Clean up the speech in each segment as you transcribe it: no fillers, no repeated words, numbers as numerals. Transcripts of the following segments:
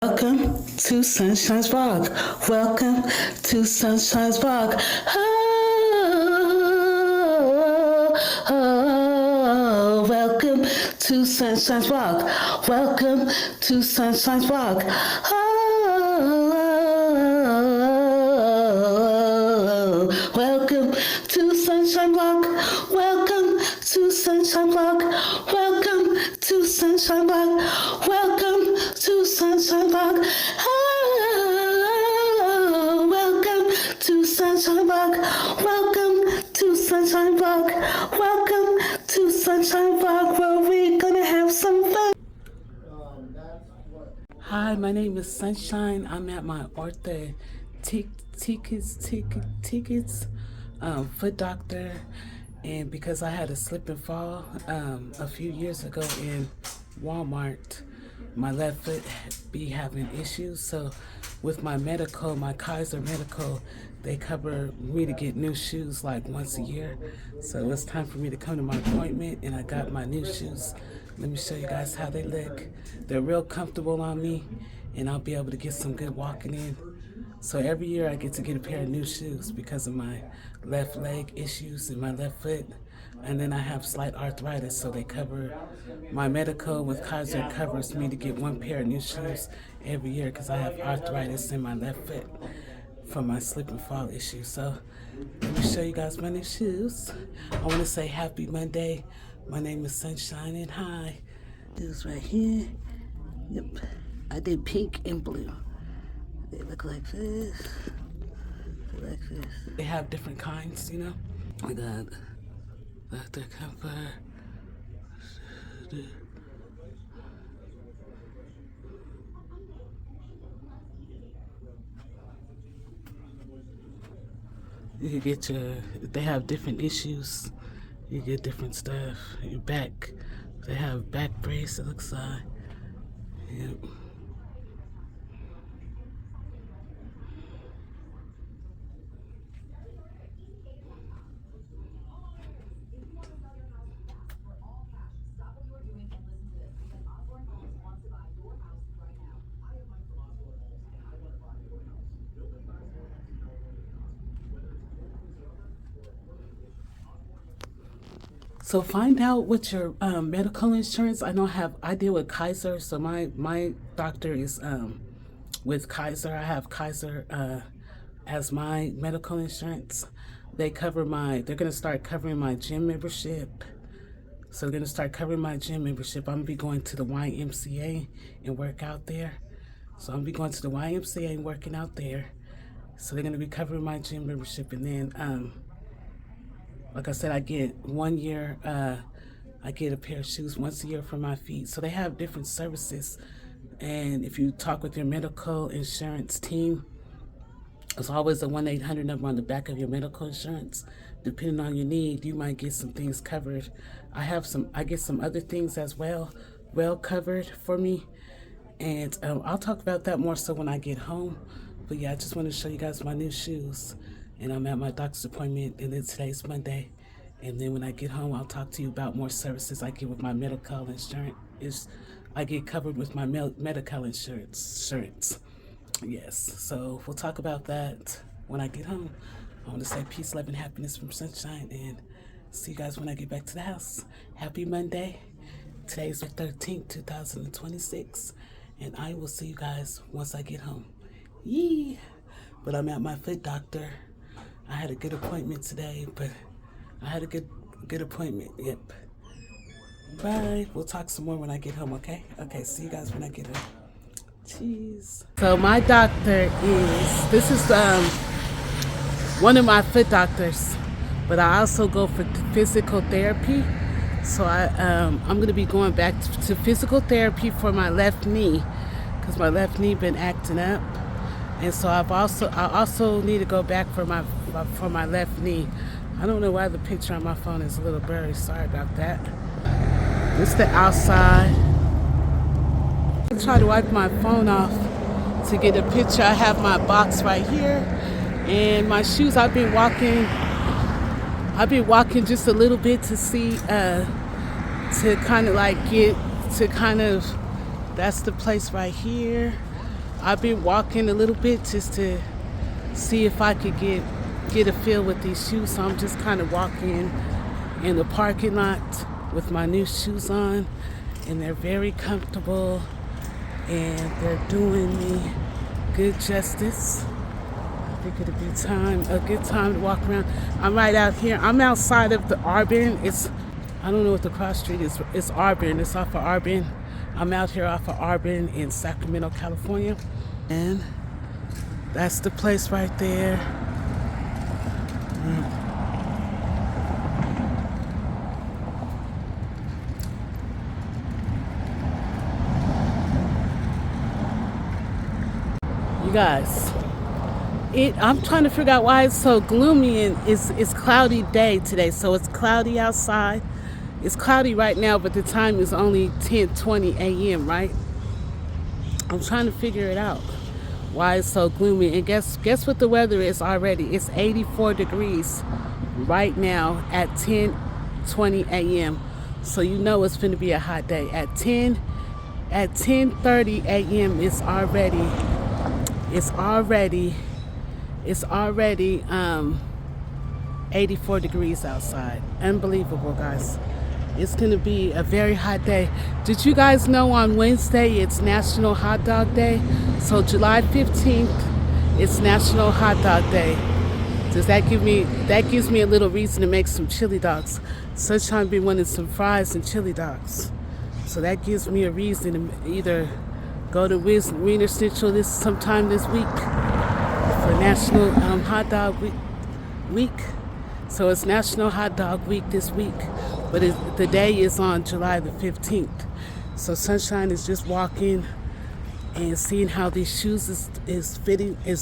Welcome to Sunshine's Rock. Welcome to Sunshine's Rock. Oh, welcome to Sunshine's Rock. Welcome to Sunshine's Rock. Oh, welcome to Sunshine Rock. Welcome to Sunshine Rock. Welcome to Sunshine Rock. Welcome to Sunshine Rock. Oh, welcome to Sunshine Rock. Welcome to Sunshine Rock. Welcome to Sunshine Rock, where we're gonna have some fun. Hi, my name is Sunshine. I'm at my orthopedics foot doctor, and because I had a slip and fall a few years ago in Walmart, my left foot be having issues. So with my medical, my Kaiser medical, they cover me to get new shoes like once a year. So it's time for me to come to my appointment, and I got my new shoes. Let me show you guys how they look. They're real comfortable on me, and I'll be able to get some good walking in. So every year I get to get a pair of new shoes because of my left leg issues and my left foot. And then I have slight arthritis, so they cover my medical with Kaiser covers me to get one pair of new shoes every year because I have arthritis in my left foot from my slip and fall issue. So let me show you guys my new shoes. I want to say happy Monday. My name is Sunshine, and hi. Shoes right here. Yep. I did pink and blue. They look like this. They look like this. They have different kinds, you know. I got Dr. Comfort. You can get they have different issues. You get different stuff. Your back, they have back brace, it looks like. Yep. So find out what your medical insurance. I deal with Kaiser, so my doctor is with Kaiser. I have Kaiser as my medical insurance. They're gonna start covering my gym membership. So they're gonna start covering my gym membership. I'm gonna be going to the YMCA and work out there. So I'm gonna be going to the YMCA and working out there. So they're gonna be covering my gym membership, and then like I said, I get 1 year, I get a pair of shoes once a year for my feet. So they have different services. And if you talk with your medical insurance team, there's always a 1-800 number on the back of your medical insurance. Depending on your need, you might get some things covered. I get some other things as well covered for me. And I'll talk about that more so when I get home. But yeah, I just want to show you guys my new shoes. And I'm at my doctor's appointment, and then today's Monday. And then when I get home, I'll talk to you about more services I get with my medical insurance. I get covered with my medical insurance. Yes, so we'll talk about that when I get home. I want to say peace, love, and happiness from Sunshine, and see you guys when I get back to the house. Happy Monday. Today is the 13th, 2026, and I will see you guys once I get home. Yee! But I'm at my foot doctor. I had a good appointment today, but I had a good appointment. Yep. Bye. We'll talk some more when I get home, okay? Okay, see you guys when I get home. Cheese. So my doctor this is one of my foot doctors, but I also go for physical therapy. So I'm going to be going back to physical therapy for my left knee, because my left knee been acting up. And so I also need to go back for my left knee. I don't know why the picture on my phone is a little blurry. Sorry about that. This is the outside. I try to wipe my phone off to get a picture. I have my box right here, and my shoes. I've been walking just a little bit to see to kind of like get to kind of. That's the place right here. I've been walking a little bit just to see if I could get a feel with these shoes. So I'm just kind of walking in the parking lot with my new shoes on, and they're very comfortable and they're doing me good justice. I think it'll be a good time to walk around. I'm right out here. I'm outside of the Arbin. I don't know what the cross street is. It's Arbin. It's off of Arbin. I'm out here off of Arbin in Sacramento, California. And that's the place right there. You guys, I'm trying to figure out why it's so gloomy, and it's cloudy day today. So it's cloudy outside. It's cloudy right now, but the time is only 10:20 a.m., right? I'm trying to figure it out. Why it's so gloomy. And guess what the weather is already? It's 84 degrees right now at 10:20 a.m. So you know it's going to be a hot day. At 10:30 a.m. it's already 84 degrees outside. Unbelievable, guys. It's going to be a very hot day. Did you guys know on Wednesday it's National Hot Dog Day? So July 15th, it's National Hot Dog Day. That gives me a little reason to make some chili dogs. Sunshine been wanting some fries and chili dogs. So that gives me a reason to either go to Wiener Schnitzel sometime this week for National Hot Dog Week. So it's National Hot Dog Week this week, but the day is on July the 15th. So Sunshine is just walking and seeing how these shoes is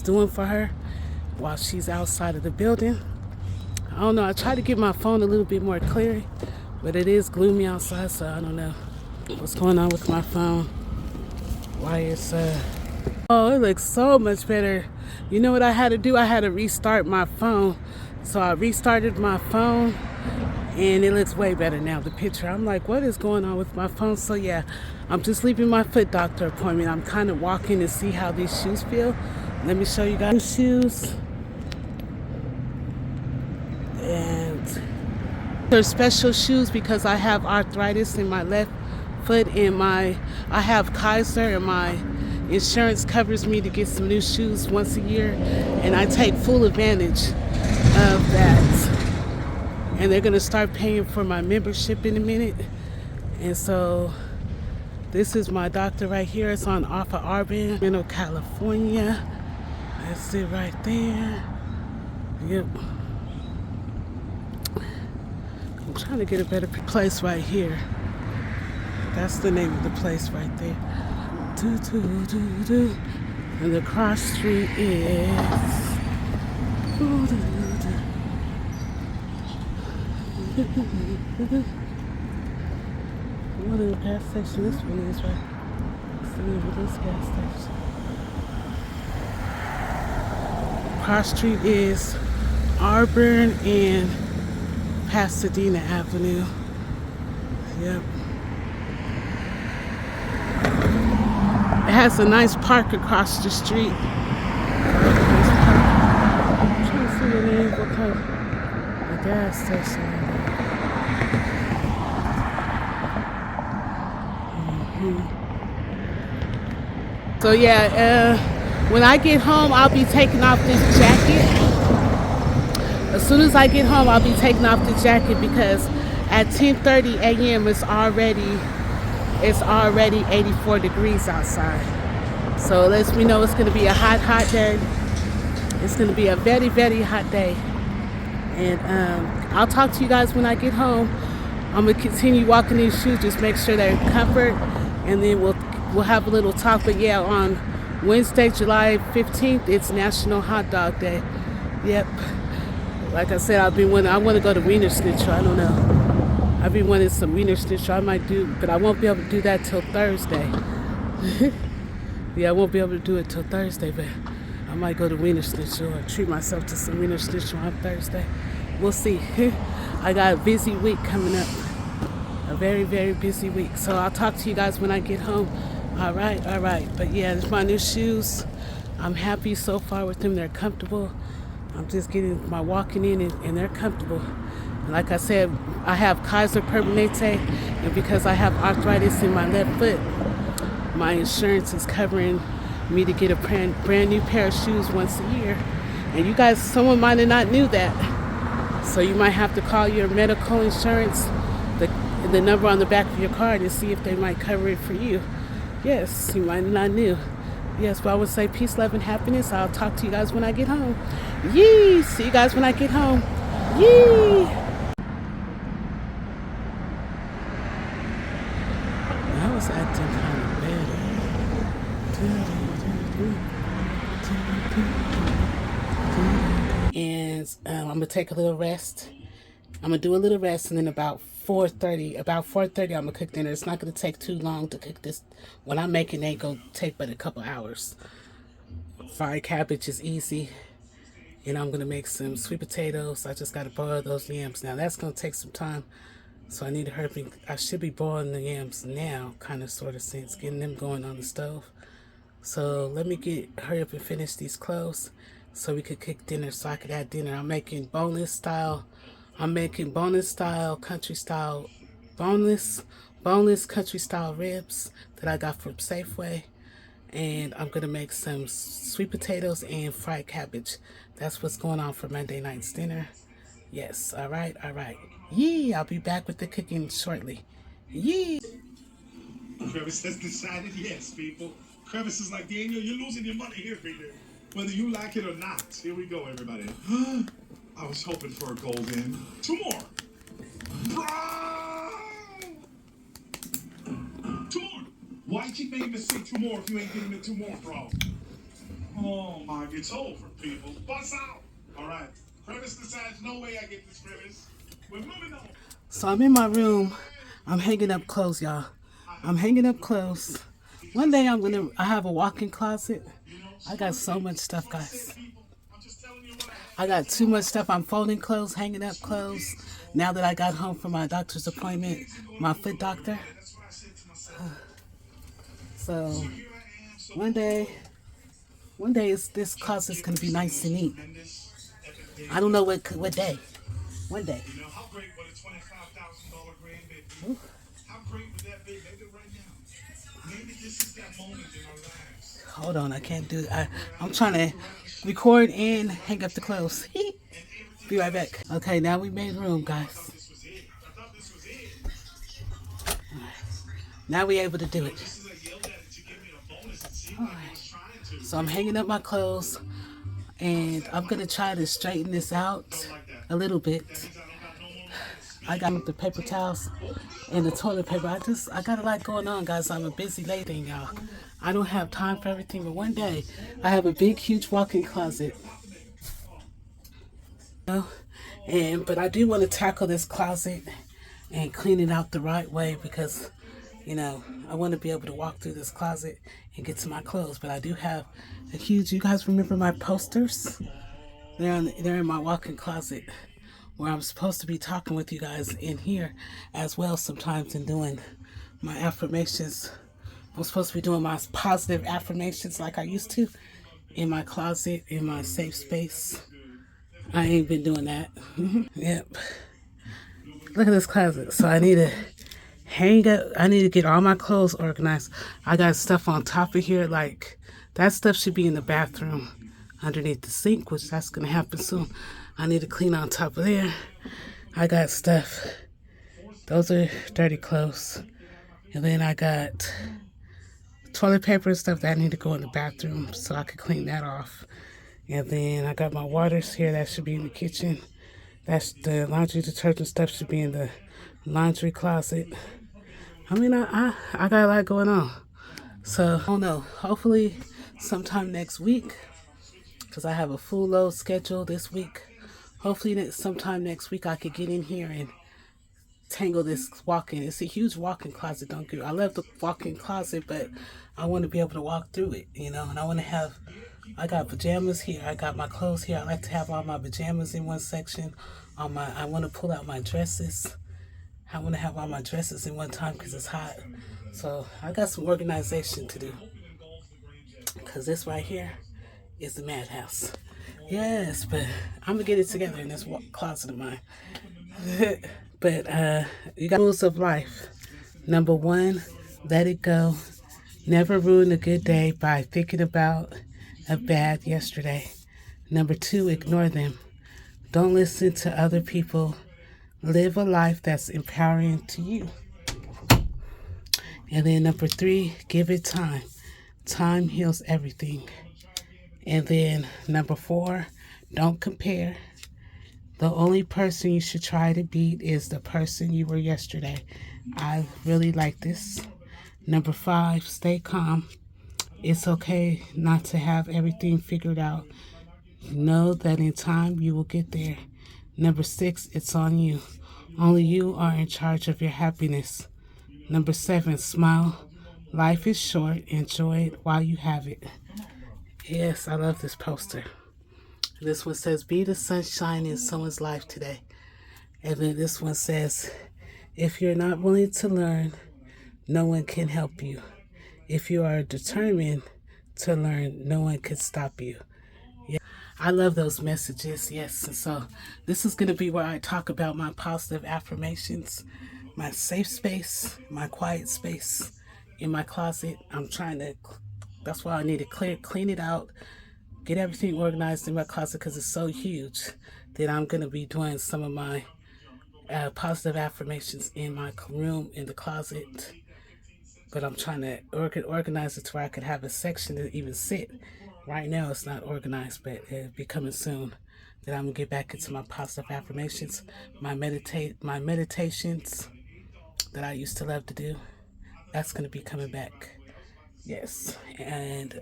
doing for her while she's outside of the building. I don't know. I try to get my phone a little bit more clear, but it is gloomy outside, so I don't know what's going on with my phone. Why it's oh, it looks so much better. You know what I had to do? I had to restart my phone. So I restarted my phone and it looks way better now, the picture. I'm like, what is going on with my phone? So yeah, I'm just leaving my foot doctor appointment. I'm kind of walking to see how these shoes feel. Let me show you guys the shoes. And they're special shoes because I have arthritis in my left foot, and I have Kaiser, and my insurance covers me to get some new shoes once a year, and I take full advantage of that. And they're gonna start paying for my membership in a minute. And so this is my doctor right here. It's on off of Arbin, California. That's it right there. Yep. I'm trying to get a better place right here. That's the name of the place right there. And the cross street is what is the gas station? This one is right. What's the name of this gas station? Cross street is Auburn and Pasadena Avenue. Yep. It has a nice park across the street. I'm trying to see the name of the gas station. So yeah, when I get home, I'll be taking off this jacket. As soon as I get home, I'll be taking off the jacket because at 10:30 a.m. it's already 84 degrees outside. So it lets me know it's going to be a hot day. It's going to be a very, very hot day. And I'll talk to you guys when I get home. I'm going to continue walking these shoes, just make sure they're in comfort, and then we'll have a little talk. But yeah, on Wednesday, July 15th, it's National Hot Dog Day. Yep. Like I said, I want to go to Wiener Schnitzel. I don't know. I've been wanting some Wiener Schnitzel. I might do, but I won't be able to do that till Thursday. Yeah, I won't be able to do it till Thursday, but I might go to Wiener Schnitzel or treat myself to some Wiener Schnitzel on Thursday. We'll see. I got a busy week coming up. A very, very busy week. So I'll talk to you guys when I get home. All right, all right. But yeah, it's my new shoes. I'm happy so far with them. They're comfortable. I'm just getting my walking in and they're comfortable. And like I said, I have Kaiser Permanente, and because I have arthritis in my left foot, my insurance is covering me to get a brand new pair of shoes once a year. And you guys, someone might have not knew that. So you might have to call your medical insurance, the number on the back of your card, and see if they might cover it for you. Yes, you might not knew. Yes, but I would say peace, love, and happiness. I'll talk to you guys when I get home. Yee! See you guys when I get home. Yee! I was acting kind of bad. And I'm going to take a little rest. I'm going to do a little rest, and then about 4:30, I'm going to cook dinner. It's not going to take too long to cook this. When I'm making, it ain't going to take but a couple hours. Fried cabbage is easy. And I'm going to make some sweet potatoes. I just got to boil those yams. Now, that's going to take some time. So I need to hurry. I should be boiling the yams now, kind of, sort of sense, getting them going on the stove. So let me hurry up and finish these clothes so we could cook dinner, so I could have dinner. I'm making boneless style, country style, boneless country style ribs that I got from Safeway. And I'm going to make some sweet potatoes and fried cabbage. That's what's going on for Monday night's dinner. Yes, all right, all right. Yee, I'll be back with the cooking shortly. Yee. Crevice has decided yes, people. Crevice is like, Daniel, you're losing your money here, people. Whether you like it or not. Here we go, everybody. I was hoping for a gold in. Two more. Bro! Two more. Why keep making me say two more if you ain't giving me two more, bro? Oh my, it's over, people. Bust out. All right. Crevice decides no way I get this, Crevice. We're moving on. So I'm in my room. I'm hanging up clothes, y'all. I'm hanging up clothes. One day I have a walk-in closet. I got so much stuff, guys. I got too much stuff. I'm folding clothes, hanging up clothes. Now that I got home from my doctor's appointment, my foot doctor. So one day this closet's gonna be nice and neat. I don't know what day. One day. How great would a $25,000 grandbaby be? How great would that be? Maybe right now. Maybe this is that moment in our lives. Hold on, I can't do it. I'm trying to record and hang up the clothes. Be right back. Okay, now we made room, guys. Now we're able to do it. Alright. So I'm hanging up my clothes, and I'm going to try to straighten this out a little bit. I got the paper towels and the toilet paper. I got a lot going on, guys. I'm a busy lady, y'all. I don't have time for everything, but one day I have a big, huge walk-in closet. But I do want to tackle this closet and clean it out the right way because, I want to be able to walk through this closet and get to my clothes. But I do have a huge, you guys remember my posters? They're in my walk-in closet where I'm supposed to be talking with you guys in here as well sometimes and doing my affirmations. I'm supposed to be doing my positive affirmations like I used to in my closet, in my safe space. I ain't been doing that. Yep. Look at this closet. So I need to I need to get all my clothes organized. I got stuff on top of here, like that stuff should be in the bathroom underneath the sink, which that's going to happen soon. I need to clean on top of there. I got stuff. Those are dirty clothes. And then I got toilet paper and stuff that I need to go in the bathroom so I can clean that off. And then I got my waters here that should be in the kitchen. That's the laundry detergent stuff should be in the laundry closet. I mean, I got a lot going on. So, I don't know. Hopefully sometime next week, because I have a full load schedule this week. Hopefully sometime next week I could get in here and tangle this walk-in. It's a huge walk-in closet. Don't get. I love the walk-in closet, but I want to be able to walk through it, and I want to have. I got pajamas here. I got my clothes here. I like to have all my pajamas in one section. I want to pull out my dresses. I want to have all my dresses in one time because it's hot. So I got some organization to do because this right here is the madhouse. Yes, but I'm gonna get it together in this closet of mine. But you got rules of life. Number one, let it go. Never ruin a good day by thinking about a bad yesterday. Number two, ignore them. Don't listen to other people. Live a life that's empowering to you. And then number three, give it time. Time heals everything. And then number four, don't compare. The only person you should try to beat is the person you were yesterday. I really like this. Number five, stay calm. It's okay not to have everything figured out. Know that in time you will get there. Number six, it's on you. Only you are in charge of your happiness. Number seven, smile. Life is short. Enjoy it while you have it. Yes, I love this poster. This one says, be the sunshine in someone's life today. And then this one says, if you're not willing to learn, no one can help you. If you are determined to learn, no one can stop you. Yeah. I love those messages, yes. And so this is going to be where I talk about my positive affirmations, my safe space, my quiet space in my closet. That's why I need to clean it out, get everything organized in my closet because it's so huge that I'm going to be doing some of my positive affirmations in my room, in the closet. But I'm trying to organize it to where I could have a section to even sit. Right now it's not organized, but it'll be coming soon. Then I'm going to get back into my positive affirmations, my meditations that I used to love to do. That's going to be coming back. Yes. And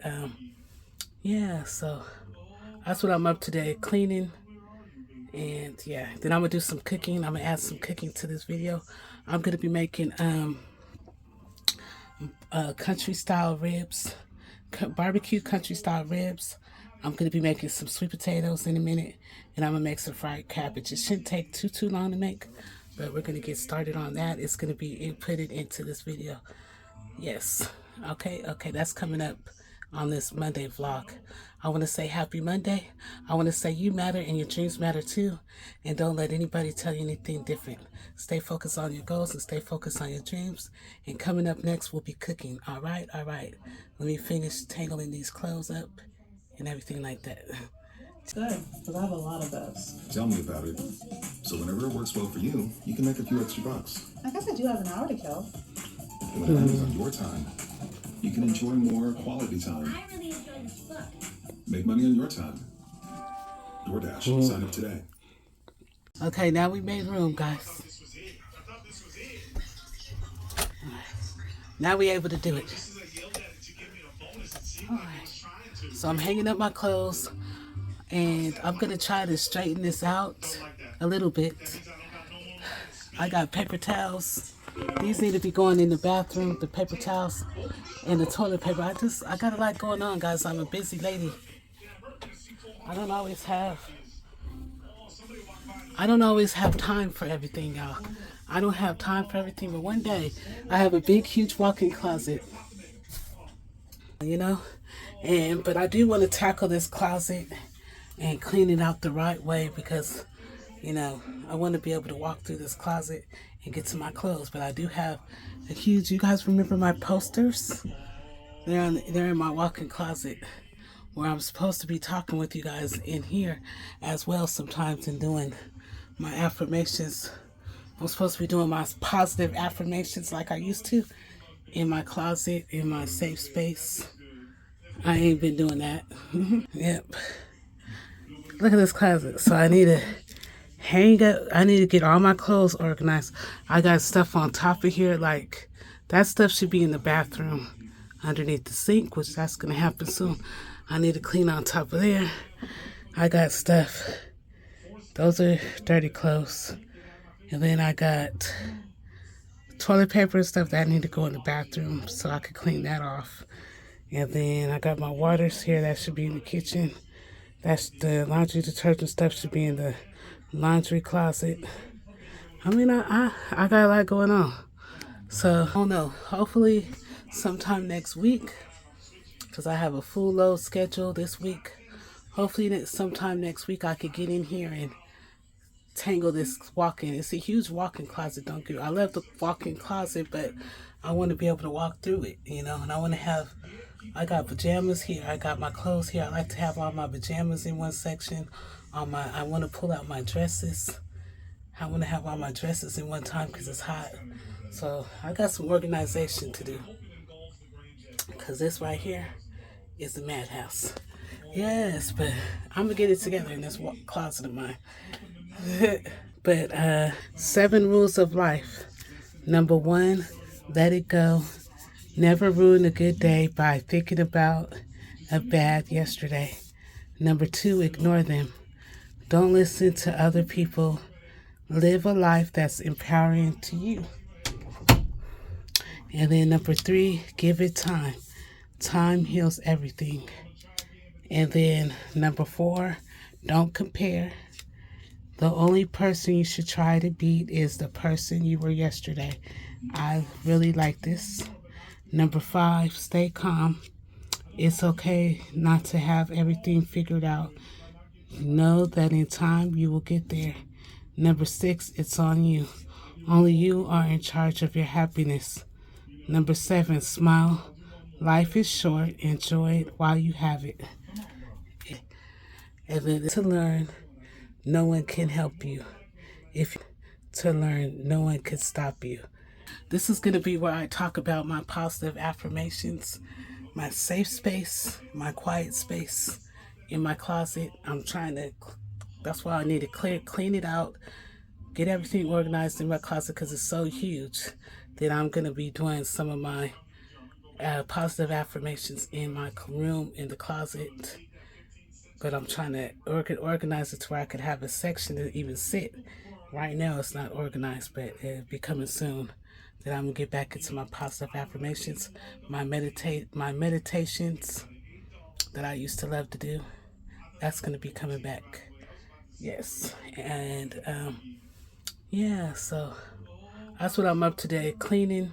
yeah, so that's what I'm up to today, cleaning. And yeah, then I'm going to do some cooking. I'm going to add some cooking to this video. I'm going to be making country style ribs, barbecue country style ribs. I'm going to be making some sweet potatoes in a minute, and I'm going to make some fried cabbage. It shouldn't take too long to make, but we're going to get started on that. It's going to be inputted into this video. Yes. Okay, that's coming up on this Monday vlog. I want to say happy Monday. I want to say you matter and your dreams matter too. And don't let anybody tell you anything different. Stay focused on your goals and stay focused on your dreams. And coming up next, we'll be cooking. All right. Let me finish tangling these clothes up and everything like that. Good, because I have a lot of those. Tell me about it. So whenever it works well for you, you can make a few extra bucks. I guess I do have an hour to kill. And when it is on your time, you can enjoy more quality time. I really enjoyed this book. Make money on your time. DoorDash, sign up today. Okay, now we made room, guys. Now we're able to do it. Alright. So I'm hanging up my clothes, and I'm going to try to straighten this out a little bit. I got paper towels. These need to be going in the bathroom, the paper towels and the toilet paper. I got a lot going on, guys. I'm a busy lady. I don't always have time for everything, y'all. I don't have time for everything, but one day I have a big, huge walk-in closet, you know? But I do want to tackle this closet and clean it out the right way because, you know, I want to be able to walk through this closet and get to my clothes. But I do have a huge, you guys remember my posters? They're in my walk-in closet where I'm supposed to be talking with you guys in here as well sometimes and doing my affirmations. I'm supposed to be doing my positive affirmations like I used to in my closet, in my safe space. I ain't been doing that. Yep. Look at this closet. So I need to I need to get all my clothes organized. I got stuff on top of here, like that stuff should be in the bathroom underneath the sink, which that's going to happen soon. I need to clean on top of there. I got stuff. Those are dirty clothes. And then I got toilet paper and stuff that I need to go in the bathroom so I can clean that off. And then I got my waters here that should be in the kitchen. That's the laundry detergent stuff should be in the laundry closet. I mean, I got a lot going on. So, I don't know. Hopefully, sometime next week, because I have a full load schedule this week. Hopefully, sometime next week, I could get in here and tangle this walk-in. It's a huge walk-in closet. Don't get. I love the walk-in closet, but I want to be able to walk through it, you know. And I want to have. I got pajamas here. I got my clothes here. I like to have all my pajamas in one section. I want to pull out my dresses. I want to have all my dresses in one time because it's hot. So I got some organization to do. Because this right here is the madhouse. Yes, but I'm going to get it together in this closet of mine. But 7 rules of life. Number 1, let it go. Never ruin a good day by thinking about a bad yesterday. Number 2, ignore them. Don't listen to other people. Live a life that's empowering to you. And then number 3, give it time. Time heals everything. And then number 4, don't compare. The only person you should try to beat is the person you were yesterday. I really like this. Number 5, stay calm. It's okay not to have everything figured out. Know that in time you will get there. Number 6, it's on you. Only you are in charge of your happiness. Number 7, smile. Life is short. Enjoy it while you have it. And then to learn, no one can help you. To learn, no one can stop you. This is going to be where I talk about my positive affirmations, my safe space, my quiet space in my closet. That's why I need to clean it out, get everything organized in my closet because it's so huge that I'm going to be doing some of my positive affirmations in my room, in the closet. But I'm trying to organize it to where I could have a section to even sit. Right now it's not organized, but it'll be coming soon. That I'm going to get back into my positive affirmations, my meditations that I used to love to do. That's going to be coming back. Yes. And yeah, so that's what I'm up to today, cleaning.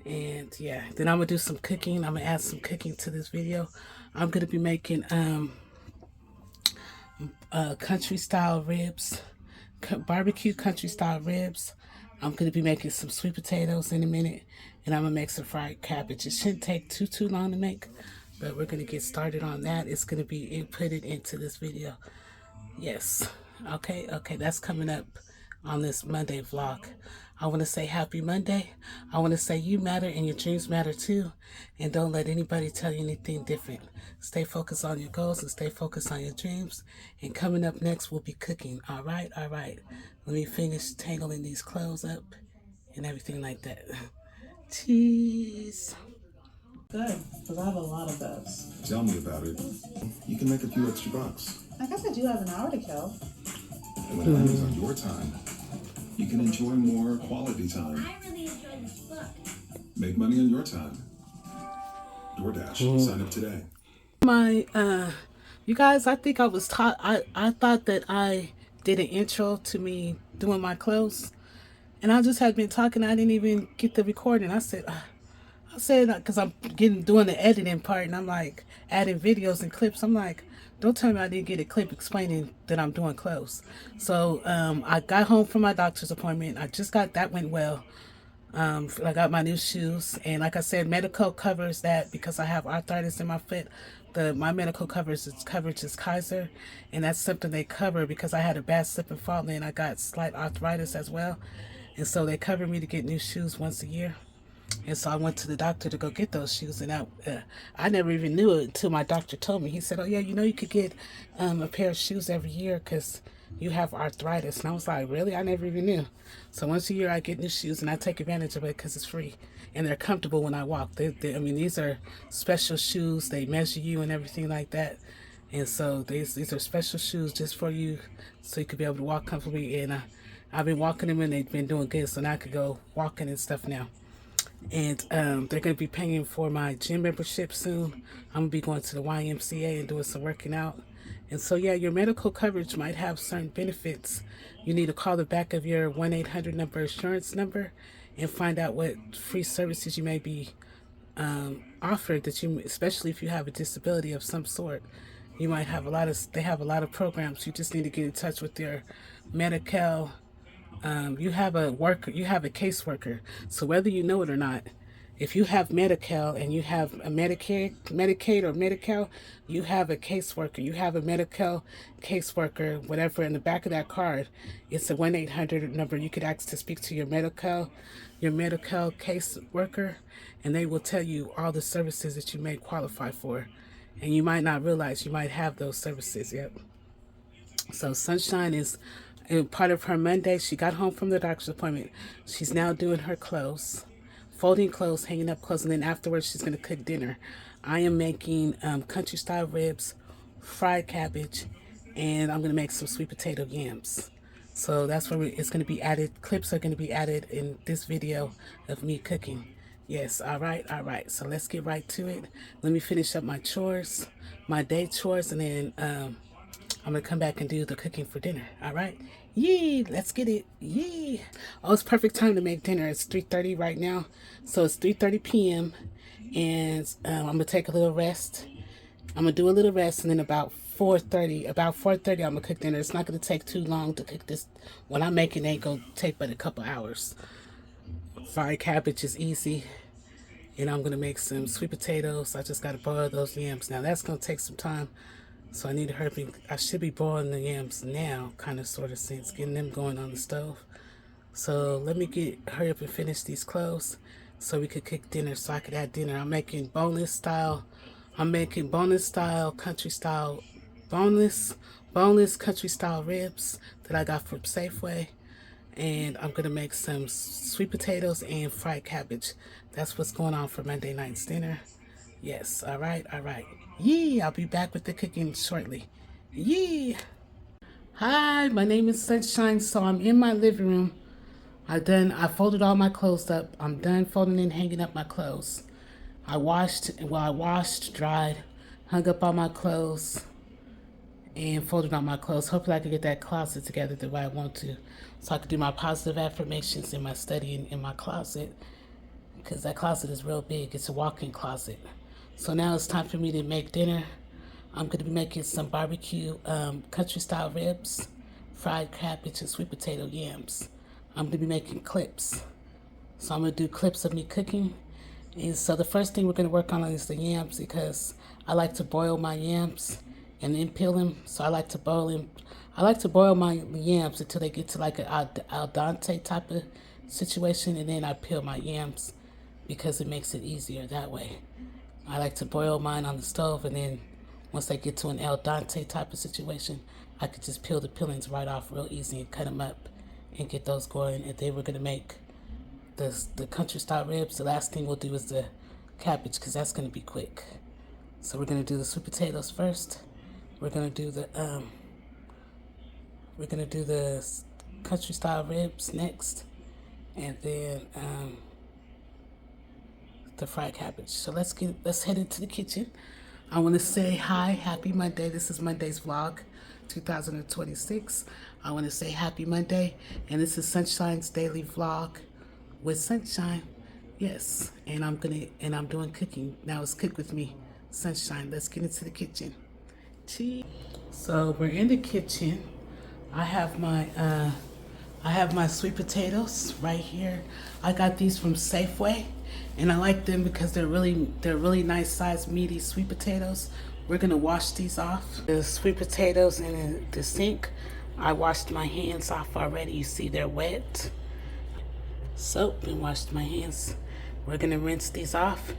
And yeah, then I'm going to do some cooking. I'm going to add some cooking to this video. I'm going to be making country style ribs, barbecue country style ribs. I'm going to be making some sweet potatoes in a minute, and I'm going to make some fried cabbage. It shouldn't take too long to make, but we're going to get started on that. It's going to be inputted into this video. Yes. Okay, that's coming up on this Monday vlog. I want to say happy Monday. I want to say you matter and your dreams matter too. And don't let anybody tell you anything different. Stay focused on your goals and stay focused on your dreams. And coming up next will be cooking. All right. Let me finish tangling these clothes up and everything like that. Cheese. Good, because I have a lot of those. Tell me about it. You can make a few extra bucks. I guess I do have an hour to kill. And when time is on your time, you can enjoy more quality time. I really enjoyed this book. Make money on your time. DoorDash. Sign up today. You guys, I think I was taught. I thought that I did an intro to me doing my clothes, and I just had been talking. I didn't even get the recording. I said because I'm doing the editing part, and I'm like adding videos and clips. I'm like, don't tell me I didn't get a clip explaining that I'm doing clothes. So I got home from my doctor's appointment. I just got that went well. I got my new shoes, and like I said, medical covers that because I have arthritis in my foot. My medical coverage is Kaiser, and that's something they cover because I had a bad slip and fall, and I got slight arthritis as well, and so they cover me to get new shoes once a year. And so I went to the doctor to go get those shoes, and I never even knew it until my doctor told me. He said, "Oh yeah, you could get a pair of shoes every year because you have arthritis." And I was like, "Really? I never even knew." So once a year I get new shoes, and I take advantage of it because it's free and they're comfortable when I walk. These are special shoes. They measure you and everything like that. And so these are special shoes just for you, so you could be able to walk comfortably. And I've been walking them, and they've been doing good, so now I could go walking and stuff now. And they're going to be paying for my gym membership soon. I'm going to be going to the YMCA and doing some working out. And so, yeah, your medical coverage might have certain benefits. You need to call the back of your 1-800 number insurance number and find out what free services you may be offered, that you, especially if you have a disability of some sort. You might have they have a lot of programs. You just need to get in touch with your Medi-Cal. You have a caseworker. So whether you know it or not, if you have Medi-Cal and you have a Medicaid or Medi-Cal, you have a caseworker. You have a Medi-Cal caseworker, whatever. In the back of that card, it's a 1-800 number. You could ask to speak to your Medi-Cal caseworker, and they will tell you all the services that you may qualify for. And you might not realize you might have those services. Yep. So Sunshine is part of her Monday. She got home from the doctor's appointment. She's now doing her clothes, folding clothes, hanging up clothes, and then afterwards she's going to cook dinner. I am making country style ribs, fried cabbage, and I'm going to make some sweet potato yams. So that's where it's going to be added. Clips are going to be added in this video of me cooking. Yes, all right. So let's get right to it. Let me finish up my chores, my day chores, and then I'm going to come back and do the cooking for dinner. All right? Yee, let's get it. Yee. Oh, it's perfect time to make dinner. It's 3:30 right now. So it's 3:30 p.m. And I'm going to take a little rest. I'm going to do a little rest, and then about 4:30, I'm going to cook dinner. It's not going to take too long to cook this. What I'm making ain't going to take but a couple hours. Fried cabbage is easy. And I'm going to make some sweet potatoes. I just got to boil those yams. Now, that's going to take some time. So I need to hurry. I should be boiling the yams now, kind of, sort of sense, getting them going on the stove. So let me hurry up and finish these clothes so we could cook dinner, so I could have dinner. I'm making boneless style country style ribs that I got from Safeway. And I'm going to make some sweet potatoes and fried cabbage. That's what's going on for Monday night's dinner. Yes, all right. Yee, I'll be back with the cooking shortly. Yee. Hi, my name is Sunshine. So I'm in my living room. I folded all my clothes up. I'm done folding and hanging up my clothes. I washed, dried, hung up all my clothes, and folded all my clothes. Hopefully I can get that closet together the way I want to, so I can do my positive affirmations in my study in my closet, because that closet is real big. It's a walk-in closet. So now it's time for me to make dinner. I'm going to be making some barbecue country style ribs, fried cabbage, and sweet potato yams. I'm going to be making clips. So I'm going to do clips of me cooking. And so the first thing we're going to work on is the yams, because I like to boil my yams and then peel them. So I like to boil them. I like to boil my yams until they get to like an al dente type of situation, and then I peel my yams because it makes it easier that way. I like to boil mine on the stove, and then once they get to an al dente type of situation, I could just peel the peelings right off real easy and cut them up and get those going. And then we're going to make the country style ribs. The last thing we'll do is the cabbage, because that's going to be quick. So we're going to do the sweet potatoes first. We're going to do the country style ribs next, and then the fried cabbage. So let's head into the kitchen. I want to say hi, happy Monday. This is Monday's vlog, 2026. I want to say happy Monday, and this is Sunshine's daily vlog with Sunshine. Yes, and I'm doing cooking. Now it's Cook With Me, Sunshine. Let's get into the kitchen. Cheese. So we're in the kitchen. I have my sweet potatoes right here. I got these from Safeway, and I like them because they're really nice sized meaty sweet potatoes. We're gonna wash these off. The sweet potatoes in the sink. I washed my hands off already. You see they're wet. Soap and washed my hands. We're gonna rinse these off,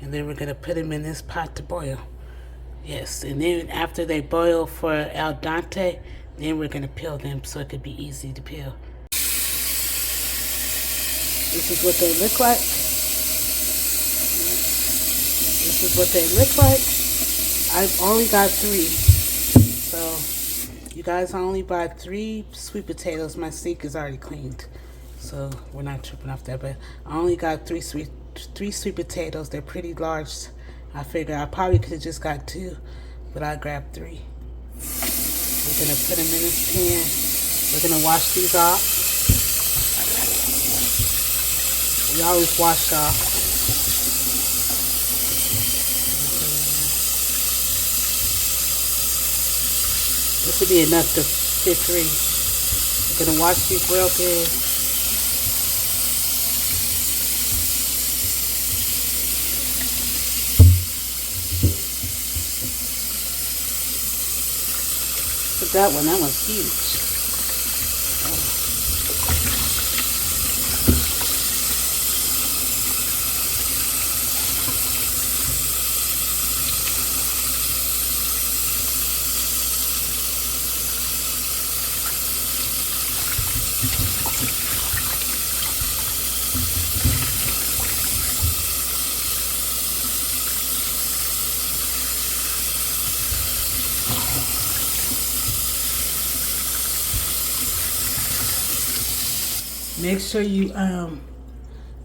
and then we're gonna put them in this pot to boil. Yes, and then after they boil for al dente, then we're gonna peel them so it could be easy to peel. This is what they look like. This is what they look like. I've only got 3. So you guys, I only buy 3 sweet potatoes. My sink is already cleaned, so we're not tripping off that. But I only got 3 sweet potatoes. They're pretty large. I figure I probably could have just got 2, but I grabbed 3. We're gonna put them in this pan. We're gonna wash these off. We always wash off. This would be enough to fit 3. We're gonna wash these real good. That one's huge.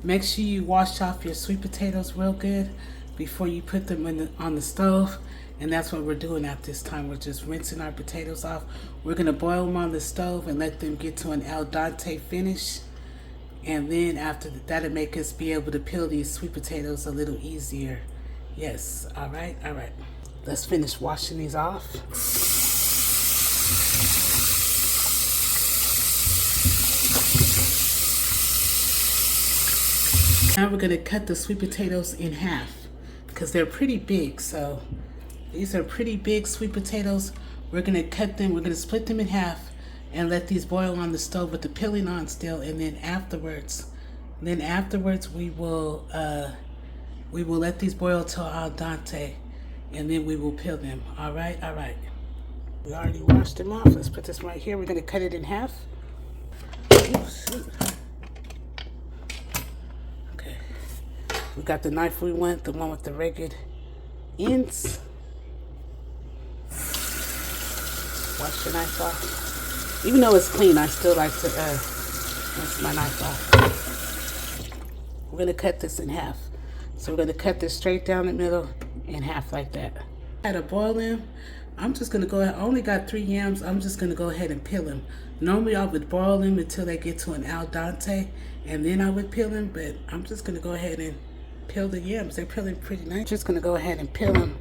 Make sure you wash off your sweet potatoes real good before you put them on the stove. And that's what we're doing at this time. We're just rinsing our potatoes off. We're gonna boil them on the stove and let them get to an al dente finish. And then after that, it'll make us be able to peel these sweet potatoes a little easier. Yes, all right. Let's finish washing these off. Now we're gonna cut the sweet potatoes in half because they're pretty big. So these are pretty big sweet potatoes. We're gonna cut them, we're gonna split them in half and let these boil on the stove with the peeling on still. And then afterwards we will let these boil till al dente, and then we will peel them. All right. We already washed them off. Let's put this right here. We're gonna cut it in half. Oops. We got the knife we want, the one with the ragged ends. Wash your knife off. Even though it's clean, I still like to rinse my knife off. We're gonna cut this in half. So we're gonna cut this straight down the middle in half like that. I had to boil them. I'm just gonna go ahead, I only got 3 yams. I'm just gonna go ahead and peel them. Normally I would boil them until they get to an al dente and then I would peel them, but I'm just gonna go ahead and peel the yams. They're peeling pretty nice. Just gonna go ahead and peel them.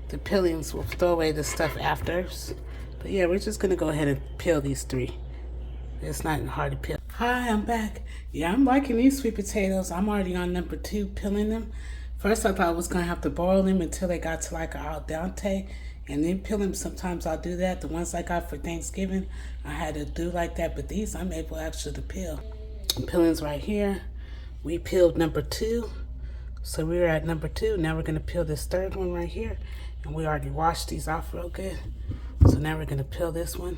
The peelings will throw away the stuff after. But yeah, we're just gonna go ahead and peel these 3. It's not hard to peel. Hi, I'm back. Yeah, I'm liking these sweet potatoes. I'm already on number 2 peeling them. First I thought I was gonna have to boil them until they got to like an al dente and then peel them. Sometimes I'll do that. The ones I got for Thanksgiving, I had to do like that, but these I'm able actually to peel. Peelings right here. We peeled number 2, so we're at number 2. Now we're gonna peel this 3rd one right here, and we already washed these off real good. So now we're gonna peel this one.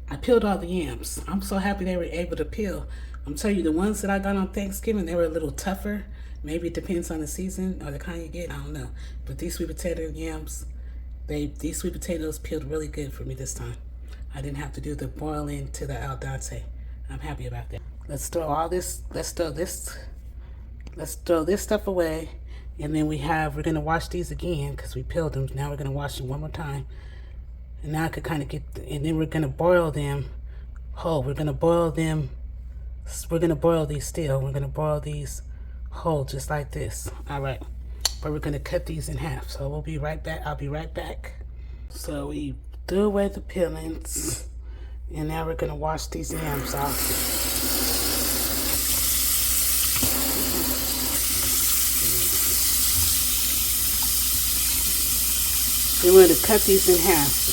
I peeled all the yams. I'm so happy they were able to peel. I'm telling you, the ones that I got on Thanksgiving, they were a little tougher. Maybe it depends on the season or the kind you get, I don't know. But these sweet potato yams, these sweet potatoes peeled really good for me this time. I didn't have to do the boiling to the al dente. I'm happy about that. Let's throw all this, let's throw this stuff away. And then we're gonna wash these again because we peeled them. Now we're gonna wash them one more time. And now I could kind of and then we're gonna boil them whole. We're gonna boil these still. We're gonna boil these whole just like this. All right, but we're gonna cut these in half. So we'll be right back. I'll be right back. So we threw away the peelings. And now we're gonna wash these yams off. Then we're going to cut these in half.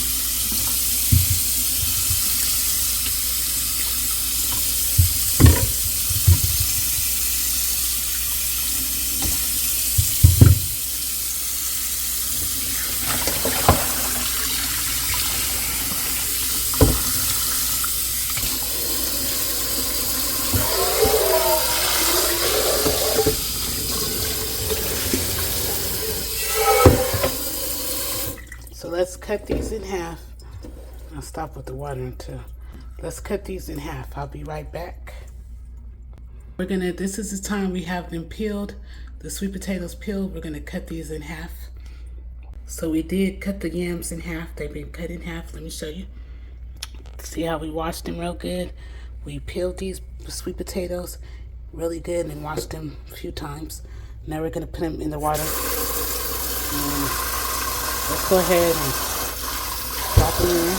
So let's cut these in half. I'll stop with the watering too. Let's cut these in half. I'll be right back. This is the time we have them peeled. The sweet potatoes peeled. We're gonna cut these in half. So we did cut the yams in half. They've been cut in half. Let me show you. See how we washed them real good? We peeled these sweet potatoes really good and washed them a few times. Now we're gonna put them in the water. Let's go ahead and drop them in.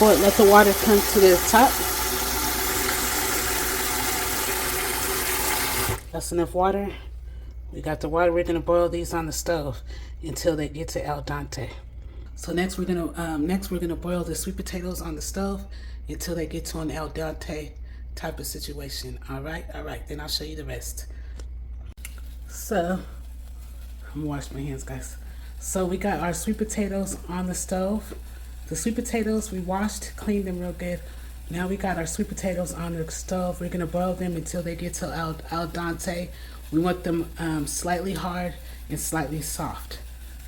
Let the water come to the top. That's enough water. We got the water. We're gonna boil these on the stove until they get to al dente. So next we're gonna boil the sweet potatoes on the stove until they get to an al dente type of situation. All right. Then I'll show you the rest. So I'm gonna wash my hands, guys. So we got our sweet potatoes on the stove. The sweet potatoes we washed, cleaned them real good. Now we got our sweet potatoes on the stove. We're gonna boil them until they get to al dente. We want them slightly hard and slightly soft.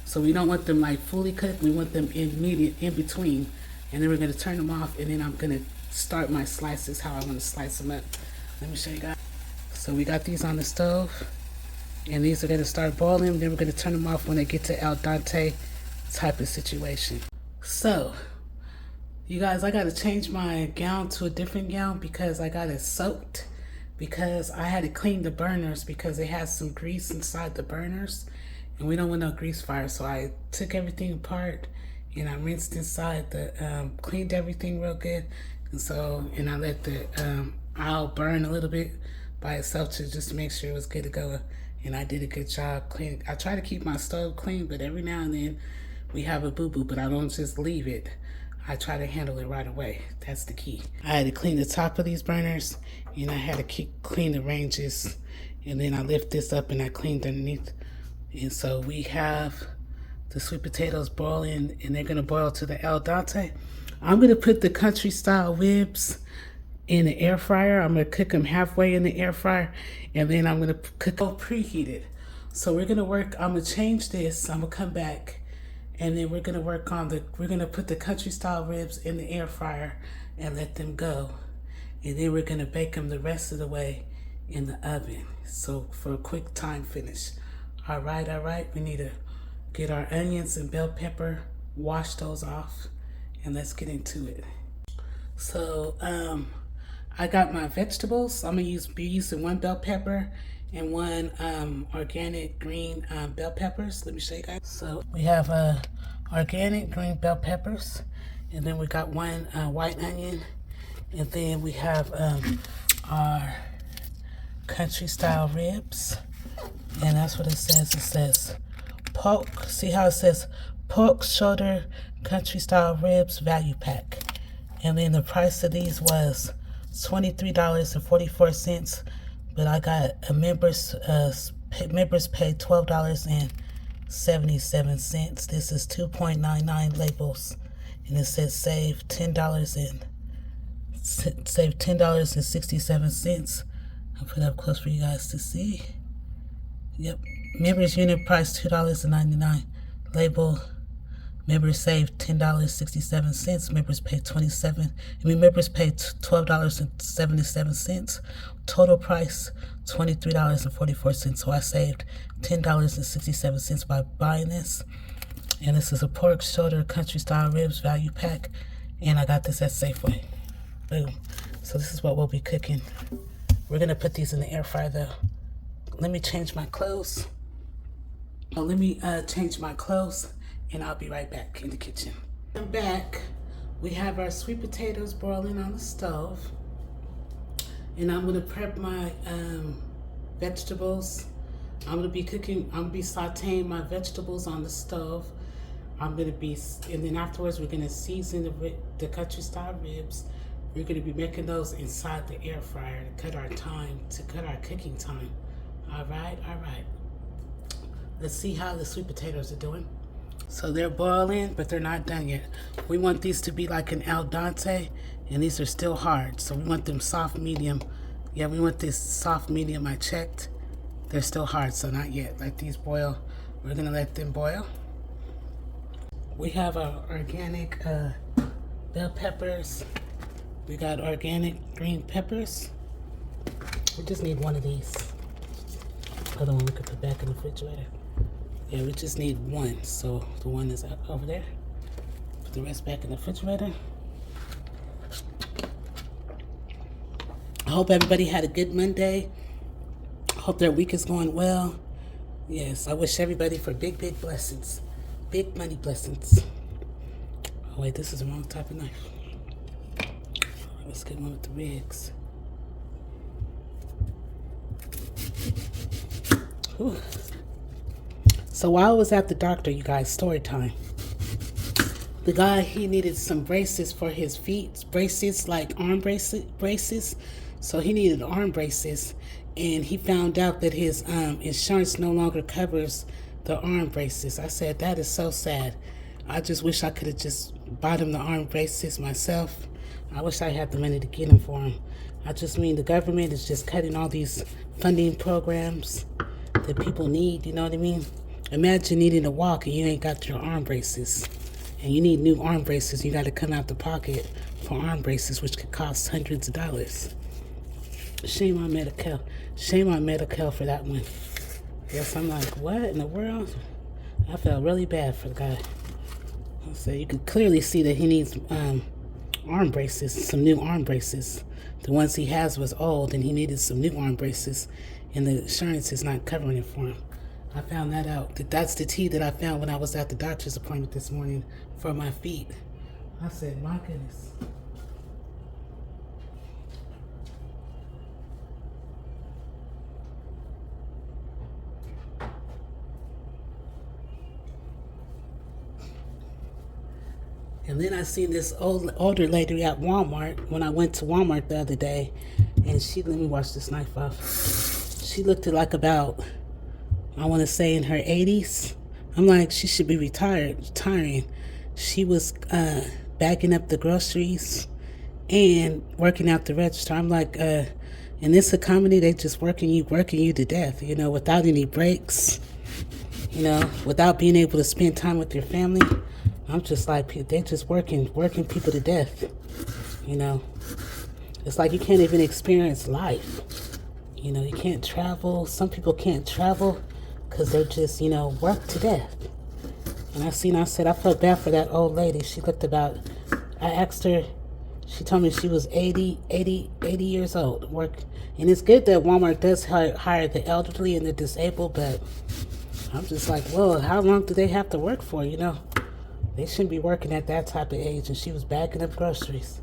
So we don't want them like fully cooked. We want them in between. And then we're gonna turn them off, and then I'm gonna start my slices, how I wanna slice them up. Let me show you guys. So we got these on the stove, and these are gonna start boiling. Then we're gonna turn them off when they get to al dente type of situation. So, you guys, I got to change my gown to a different gown because I got it soaked, because I had to clean the burners because it has some grease inside the burners, and we don't want no grease fire. So I took everything apart and I rinsed inside cleaned everything real good, and I let the oil burn a little bit by itself to just make sure it was good to go. And I did a good job cleaning. I try to keep my stove clean, but every now and then we have a boo-boo, but I don't just leave it. I try to handle it right away. That's the key. I had to clean the top of these burners, and I had to clean the ranges, and then I lift this up and I cleaned underneath. And so we have the sweet potatoes boiling, and they're gonna boil to the al dente. I'm gonna put the country style ribs in the air fryer. I'm gonna cook them halfway in the air fryer, and then I'm gonna cook them preheated. So we're gonna change this. I'm gonna come back, and then we're gonna we're gonna put the country style ribs in the air fryer and let them go. And then we're gonna bake them the rest of the way in the oven. So for a quick time finish. All right. We need to get our onions and bell pepper, wash those off, and let's get into it. So I got my vegetables. I'm gonna be using one bell pepper and one organic green bell peppers. Let me show you guys. So we have organic green bell peppers, and then we got one white onion, and then we have our country style ribs, and that's what it says. It says pork. See how it says pork shoulder country style ribs value pack, and then the price of these was $23.44. But I got a members paid $12.77. This is 2.99 labels, and it says save $10.67. I'll put it up close for you guys to see. Yep, members unit price $2.99. Label members save $10.67. Members pay members pay $12.77. Total price $23.44. So I saved $10.67 by buying this. And this is a pork shoulder country style ribs value pack, and I got this at Safeway. Boom. So this is what we'll be cooking. We're gonna put these in the air fryer though. Let me change my clothes. Change my clothes, and I'll be right back in the kitchen. I'm back. We have our sweet potatoes boiling on the stove, and I'm gonna prep my vegetables. I'm gonna be sauteing my vegetables on the stove. And then afterwards we're gonna season the country style ribs. We're gonna be making those inside the air fryer to cut our cooking time. All right. Let's see how the sweet potatoes are doing. So they're boiling, but they're not done yet. We want these to be like an al dente, and these are still hard. So we want them soft medium. Yeah, we want this soft medium. I checked. They're still hard, so not yet. Let these boil. We're gonna let them boil. We have our organic bell peppers. We got organic green peppers. We just need one of these. Other one we could put back in the refrigerator. Yeah, we just need one. So the one is over there. Put the rest back in the refrigerator. I hope everybody had a good Monday. Hope their week is going well. Yes, I wish everybody for big, big blessings. Big money blessings. Oh wait, this is the wrong type of knife. Let's get one with the rigs. Whew. So while I was at the doctor, you guys, story time. The guy, he needed some braces for his feet. Braces, like arm braces. So he needed arm braces. And he found out that his insurance no longer covers the arm braces. I said, that is so sad. I just wish I could have just bought him the arm braces myself. I wish I had the money to get them for him. I just mean the government is just cutting all these funding programs that people need, you know what I mean? Imagine needing to walk and you ain't got your arm braces. And you need new arm braces. You got to come out the pocket for arm braces, which could cost hundreds of dollars. Shame on Medi-Cal. Shame on Medi-Cal for that one. Yes, I'm like, what in the world? I felt really bad for the guy. So you could clearly see that he needs arm braces, some new arm braces. The ones he has was old and he needed some new arm braces and the insurance is not covering it for him. I found that out. That's the tea that I found when I was at the doctor's appointment this morning for my feet. I said, my goodness. And then I seen this older lady at Walmart when I went to Walmart the other day. And she, let me wash this knife off. She looked like about, I want to say in her 80s. I'm like, she should be retiring. She was bagging up the groceries and working out the register. I'm like, in this economy, they just working you to death, you know, without any breaks, you know, without being able to spend time with your family. I'm just like, they just working people to death, you know. It's like you can't even experience life. You know, you can't travel. Some people can't travel because they're just, you know, worked to death. And I said, I felt bad for that old lady. She looked about, I asked her, she told me she was 80 years old. And it's good that Walmart does hire the elderly and the disabled, but I'm just like, well, how long do they have to work for, you know? They shouldn't be working at that type of age. And she was bagging up groceries.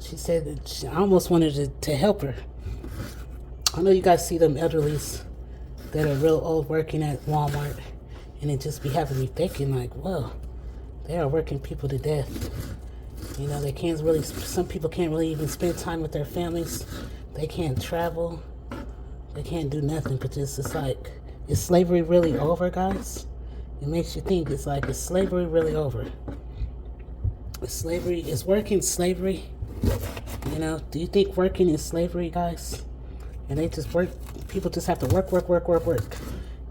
She said that I almost wanted to help her. I know you guys see them elderlies that are real old working at Walmart. And it just be having me thinking like, whoa, they are working people to death. You know, they can't really, some people can't really even spend time with their families. They can't travel. They can't do nothing. But it's like, is slavery really over, guys? It makes you think, it's like, is slavery really over? Is working slavery? You know, do you think working is slavery, guys? And they just work, people just have to work.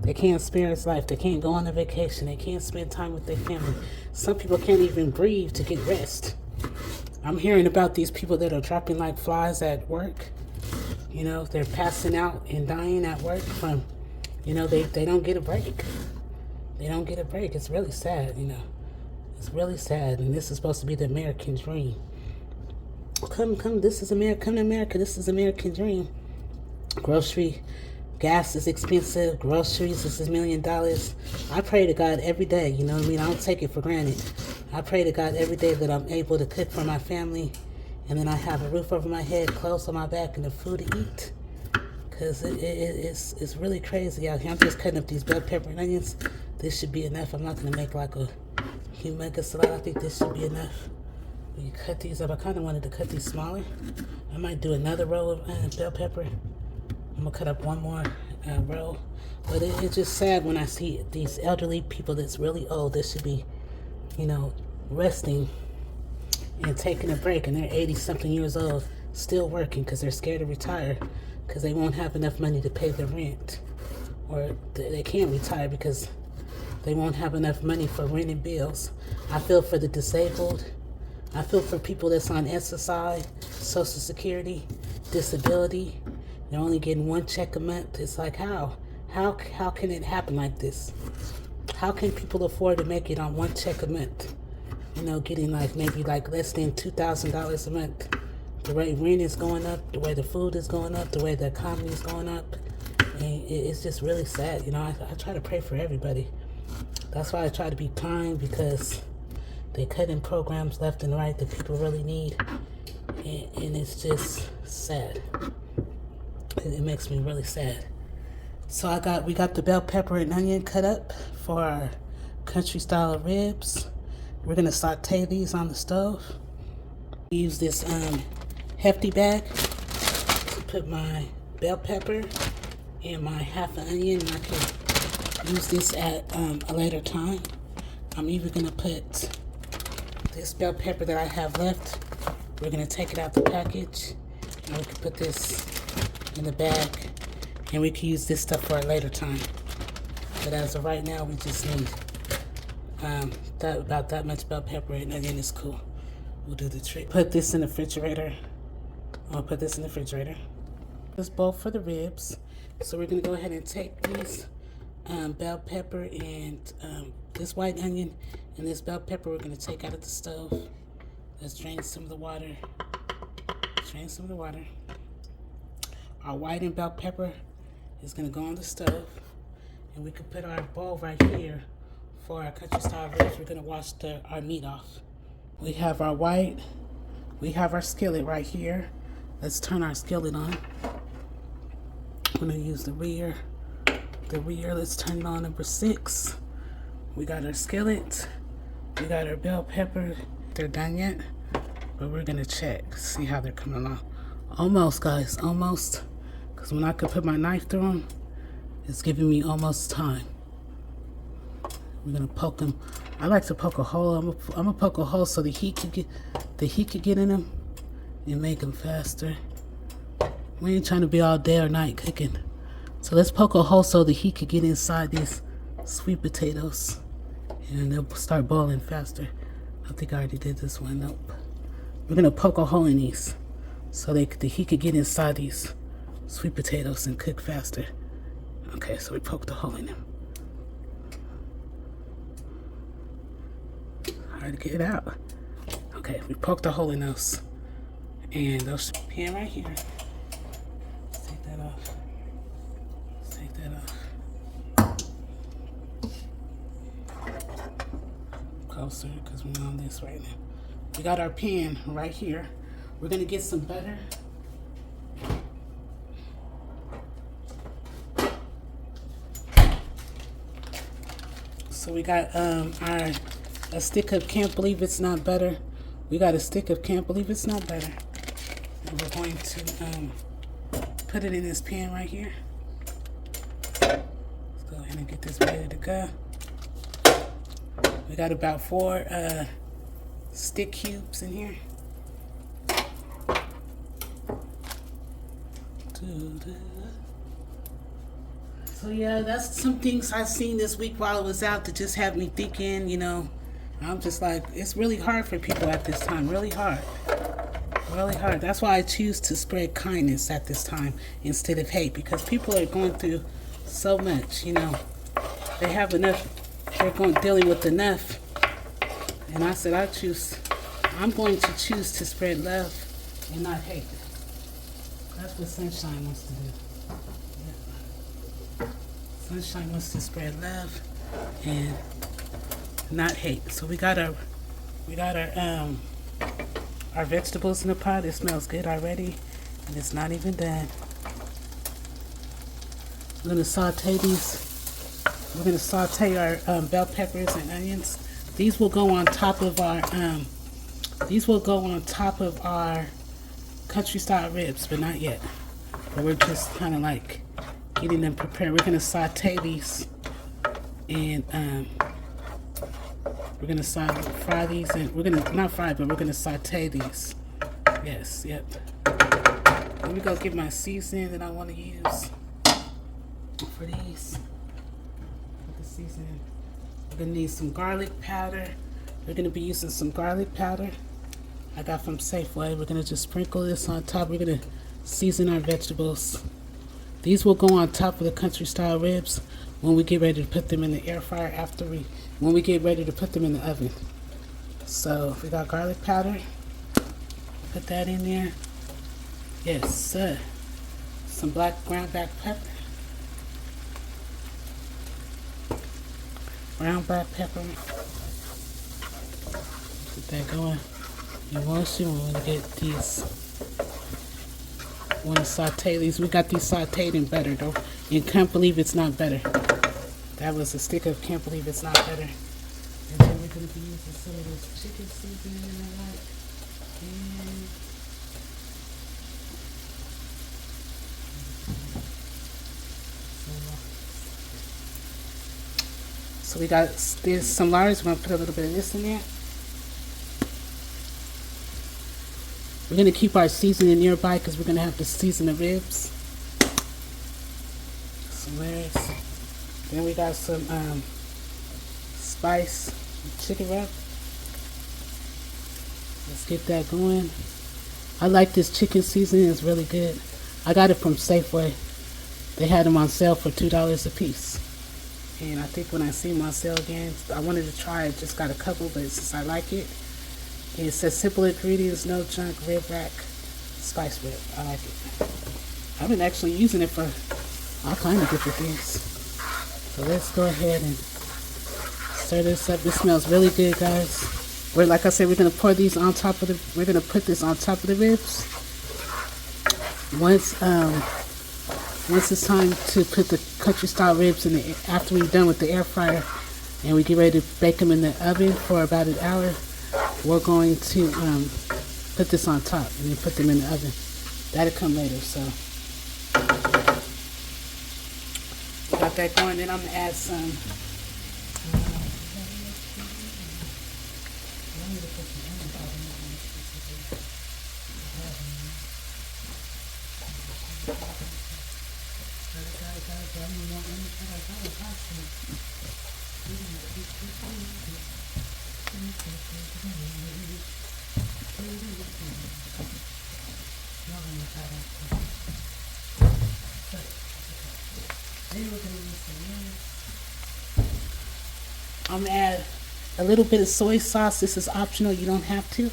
They can't experience life. They can't go on a vacation. They can't spend time with their family. Some people can't even breathe to get rest. I'm hearing about these people that are dropping like flies at work. You know, they're passing out and dying at work from, you know, they don't get a break. They don't get a break. It's really sad, you know. It's really sad. And this is supposed to be the American dream. Come, this is America. Come to America. This is American dream. Gas is expensive. Groceries, this is $1 million. I pray to God every day, you know what I mean? I don't take it for granted. I pray to God every day that I'm able to cook for my family. And then I have a roof over my head, clothes on my back, and the food to eat. Because it's really crazy out here. I'm just cutting up these bell pepper and onions. This should be enough. I'm not going to make like a humongous salad. I think this should be enough. When you cut these up, I kind of wanted to cut these smaller. I might do another row of bell pepper. I'm going to cut up one more row. But it's just sad when I see these elderly people that's really old. They should be, you know, resting and taking a break. And they're 80-something years old, still working because they're scared to retire because they won't have enough money to pay their rent. Or they can't retire because they won't have enough money for rent and bills. I feel for the disabled. I feel for people that's on SSI, Social Security, disability. They're only getting one check a month. It's like, how? How can it happen like this? How can people afford to make it on one check a month? You know, getting like maybe like less than $2,000 a month. The way rent is going up, the way the food is going up, the way the economy is going up. And it's just really sad. You know, I try to pray for everybody. That's why I try to be kind, because they cut in programs left and right that people really need. And it's just sad. It makes me really sad. So we got the bell pepper and onion cut up for our country style of ribs. We're gonna saute these on the stove. Use this hefty bag to put my bell pepper and my half an onion. I can use this at a later time. I'm even gonna put this bell pepper that I have left. We're gonna take it out the package, and we can put this in the bag, and we can use this stuff for a later time. But as of right now, we just need about that much bell pepper and onion is cool. We'll do the trick. Put this in the refrigerator. I'll put this in the refrigerator. This bowl for the ribs. So we're gonna go ahead and take these bell pepper and this white onion and this bell pepper. We're gonna take out of the stove. Let's drain some of the water. Drain some of the water. Our white and bell pepper is gonna go on the stove, and we can put our bowl right here for our country style ribs. We're gonna wash our meat off. We have our white. We have our skillet right here. Let's turn our skillet on. I'm gonna use the rear. Let's turn it on, number 6. We got our skillet. We got our bell pepper. They're done yet, but we're gonna check, see how they're coming along. Almost, guys, almost. Because when I could put my knife through them, it's giving me almost time. We're gonna poke them. I like to poke a hole. I'm gonna poke a hole so the heat could get in them and make them faster. We ain't trying to be all day or night cooking. So let's poke a hole so the heat could get inside these sweet potatoes, and they'll start boiling faster. I think I already did this one. Nope. We're gonna poke a hole in these so the heat could get inside these sweet potatoes and cook faster. Okay, so we poked a hole in them. Hard to get it out. Okay, we poked a hole in those. And those pan right here. Let's take that off. Let's take that off. Closer, because we're on this right now. We got our pan right here. We're gonna get some butter. So we got a stick of can't believe it's not butter. We got a stick of can't believe it's not butter. And we're going to put it in this pan right here. Let's go ahead and get this ready to go. We got about 4 stick cubes in here. So yeah, that's some things I've seen this week while I was out that just had me thinking, you know, I'm just like, it's really hard for people at this time, really hard. Really hard. That's why I choose to spread kindness at this time instead of hate, because people are going through so much, you know. They have enough, they're dealing with enough. And I said, I'm going to choose to spread love and not hate. That's what Sunshine wants to do. Yeah. Sunshine wants to spread love and not hate. So we got our vegetables in the pot. It smells good already, and it's not even done. We're gonna saute these. We're gonna saute our bell peppers and onions. These will go on top of our country style ribs, but not yet. But we're just kind of like getting them prepared. We're gonna saute these, and we're gonna fry these, and we're gonna not fry, but we're gonna saute these. Yes, yep. Let me go get my seasoning that I want to use for these. Put the seasoning We're gonna need some garlic powder. We're gonna be using some garlic powder I got from Safeway. We're gonna just sprinkle this on top. We're gonna season our vegetables. These will go on top of the country style ribs when we get ready to put them in the air fryer when we get ready to put them in the oven. So we got garlic powder. Put that in there. Yes, sir. Some ground black pepper. Brown black pepper. Get that going. You want to when we get these. Want to saute these. We got these sauteed in butter though. You can't believe it's not better. That was a stick of can't believe it's not better. And then we're going to be using some of this chicken seasoning I like. And so we got there's some large. We're going to put a little bit of this in there. We're going to keep our seasoning nearby because we're going to have to season the ribs. Some layers. Then we got some spice chicken wrap. Let's get that going. I like this chicken seasoning. It's really good. I got it from Safeway. They had them on sale for $2 a piece. And I think when I see them on sale again, I wanted to try it. Just got a couple, but since I like it, it says simple ingredients, no junk, rib rack, spice rib. I like it. I've been actually using it for all kinds of different things. So let's go ahead and stir this up. This smells really good, guys. Like I said, we're gonna pour these on top of we're gonna put this on top of the ribs. Once it's time to put the country style ribs in after we're done with the air fryer and we get ready to bake them in the oven for about an hour, we're going to put this on top and then put them in the oven. That'll come later, so. Got that going, then I'm gonna add some. I'm gonna add a little bit of soy sauce. This is optional, you don't have to.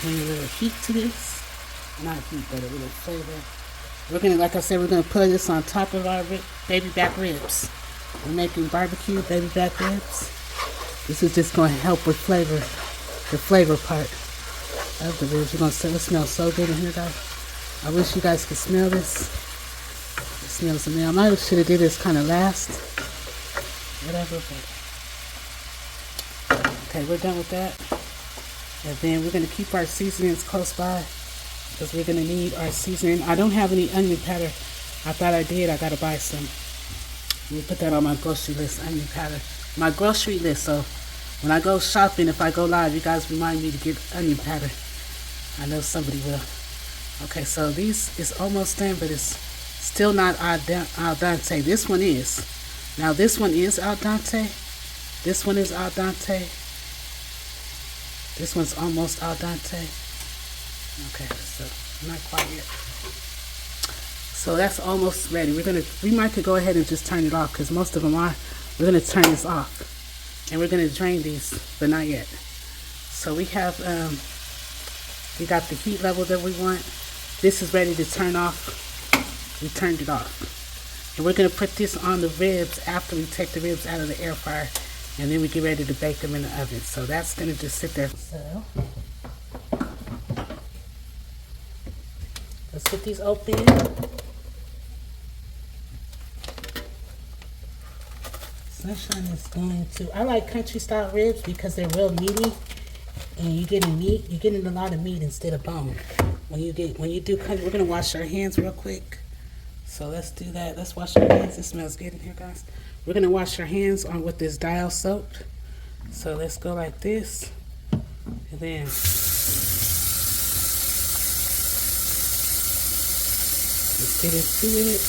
Bring a little heat to this. Not heat, but a little flavor. We're gonna, like I said, we're gonna put this on top of our baby back ribs. We're making barbecue baby back ribs. This is just gonna help with flavor, the flavor part of the ribs. You're gonna say it smells so good in here, guys. I wish you guys could smell this. It smells amazing. I might should have did this kind of last. Whatever. But. Okay, we're done with that. And then we're gonna keep our seasonings close by because we're gonna need our seasoning. I don't have any onion powder. I thought I did. I gotta buy some. We'll put that on my grocery list. Onion powder. My grocery list. So when I go shopping, if I go live, you guys remind me to get onion powder. I know somebody will. Okay, so these is almost done, but it's still not al dente. This one is. Now this one is al dente. This one is al dente. This one's almost al dente. Okay, so not quite yet. So that's almost ready. We might could go ahead and just turn it off because most of them are. We're gonna turn this off, and we're gonna drain these, but not yet. So we have we got the heat level that we want. This is ready to turn off. We turned it off. And we're going to put this on the ribs after we take the ribs out of the air fryer. And then we get ready to bake them in the oven. So that's going to just sit there. So, let's get these open. Sunshine is going to... I like country style ribs because they're real meaty. And you're getting a lot of meat instead of bone. When you do, we're gonna wash our hands real quick. So let's do that. Let's wash our hands. It smells good in here, guys. We're gonna wash our hands on with this dial soap. So let's go like this, and then. Let's get into it.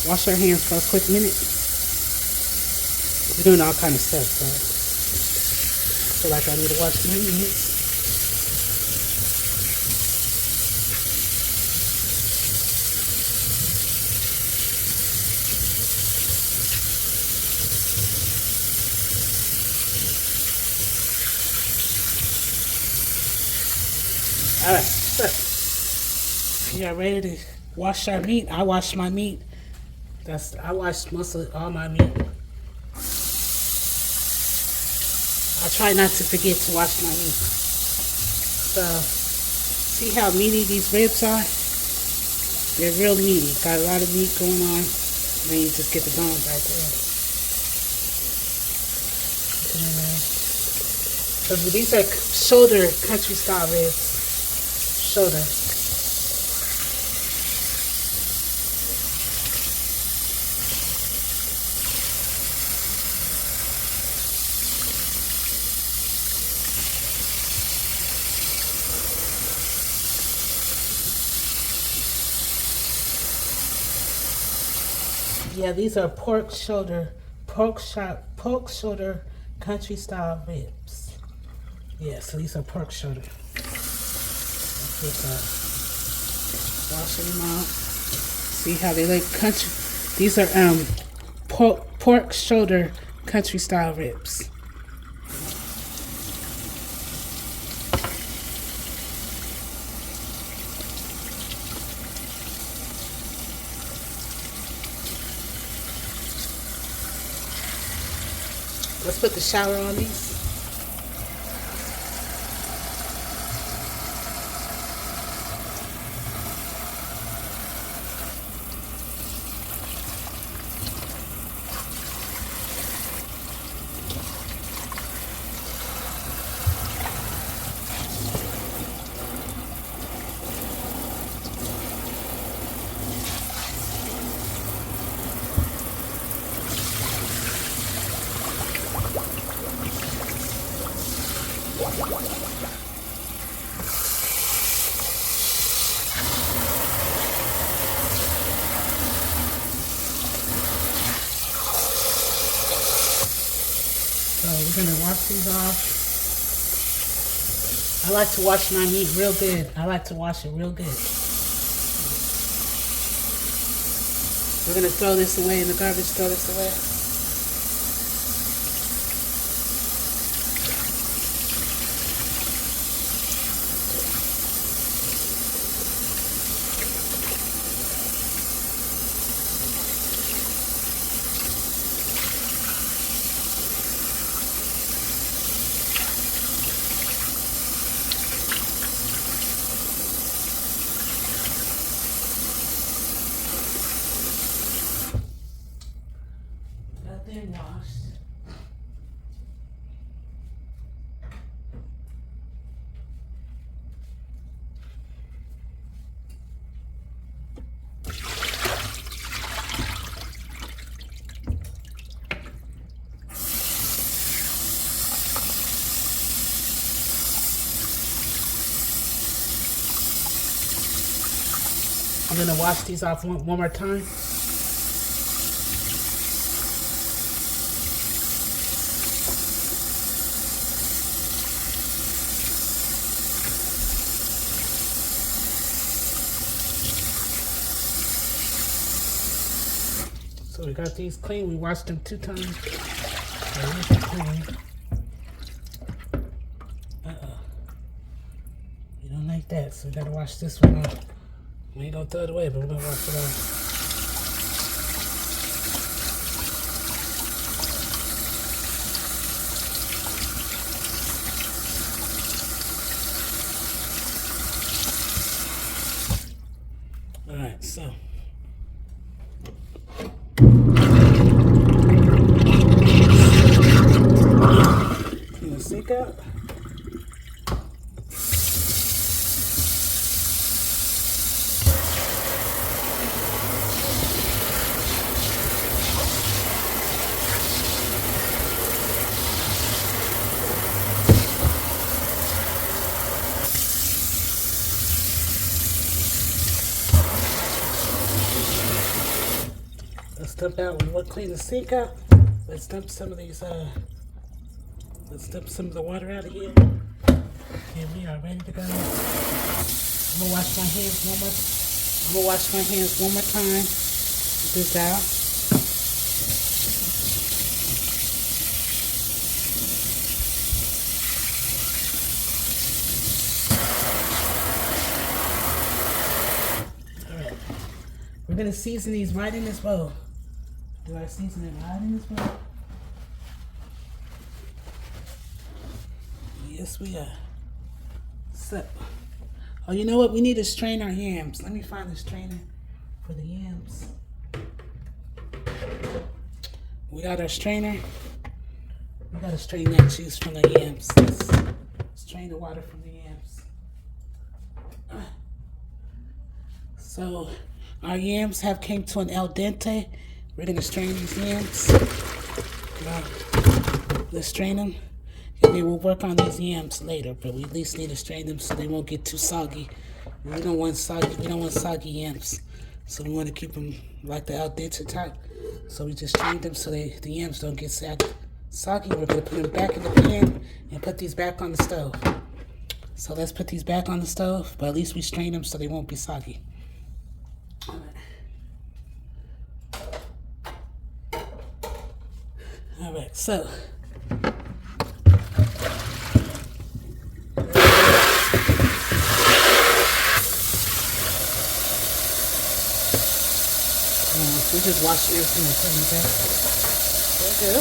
Wash our hands for a quick minute. We're doing all kind of stuff, so I feel like I need to wash my hands. All right, so we are ready to wash our meat. I wash my meat. I wash most of all my meat. I try not to forget to wash my meat. So, see how meaty these ribs are? They're real meaty. Got a lot of meat going on. Then you just get the bones right there. So these are shoulder country style ribs. Shoulder. Yeah, these are pork shoulder country style ribs. Yeah, so these are pork shoulder. Just washing them out. See how they look country. These are pork shoulder country style ribs. Let's put the shower on these. So we're gonna wash these off. I like to wash my meat real good. I like to wash it real good. We're gonna throw this away in the garbage, throw this away. Got them washed. I'm gonna wash these off one more time. So we got these clean. We washed them 2 times. So these are clean. We don't like that, so we gotta wash this one off. We ain't gonna throw it away, but we're gonna wash it off. Alright, so. Clean the sink out. dump out. We'll clean the sink out. Let's dump some of these. Let's dump some of the water out of here. And we are ready to go. I'm gonna wash my hands one more. I'm gonna wash my hands one more time with this out. We're gonna season these right in this bowl. Do our seasoning right in this bowl? Yes, we are. So, oh, you know what? We need to strain our yams. Let me find the strainer for the yams. We got our strainer. We gotta strain that juice from the yams. Let's strain the water from the yams. So, our yams have came to an al dente. We're gonna strain these yams. Let's strain them, and then we'll work on these yams later. But we at least need to strain them so they won't get too soggy. We don't want soggy. We don't want soggy yams, so we want to keep them like the al dente type. So we just strain them so the yams don't get soggy. We're gonna put them back in the pan and put these back on the stove. So let's put these back on the stove. But at least we strain them so they won't be soggy. All right, so we just wash everything and put it back. There we go.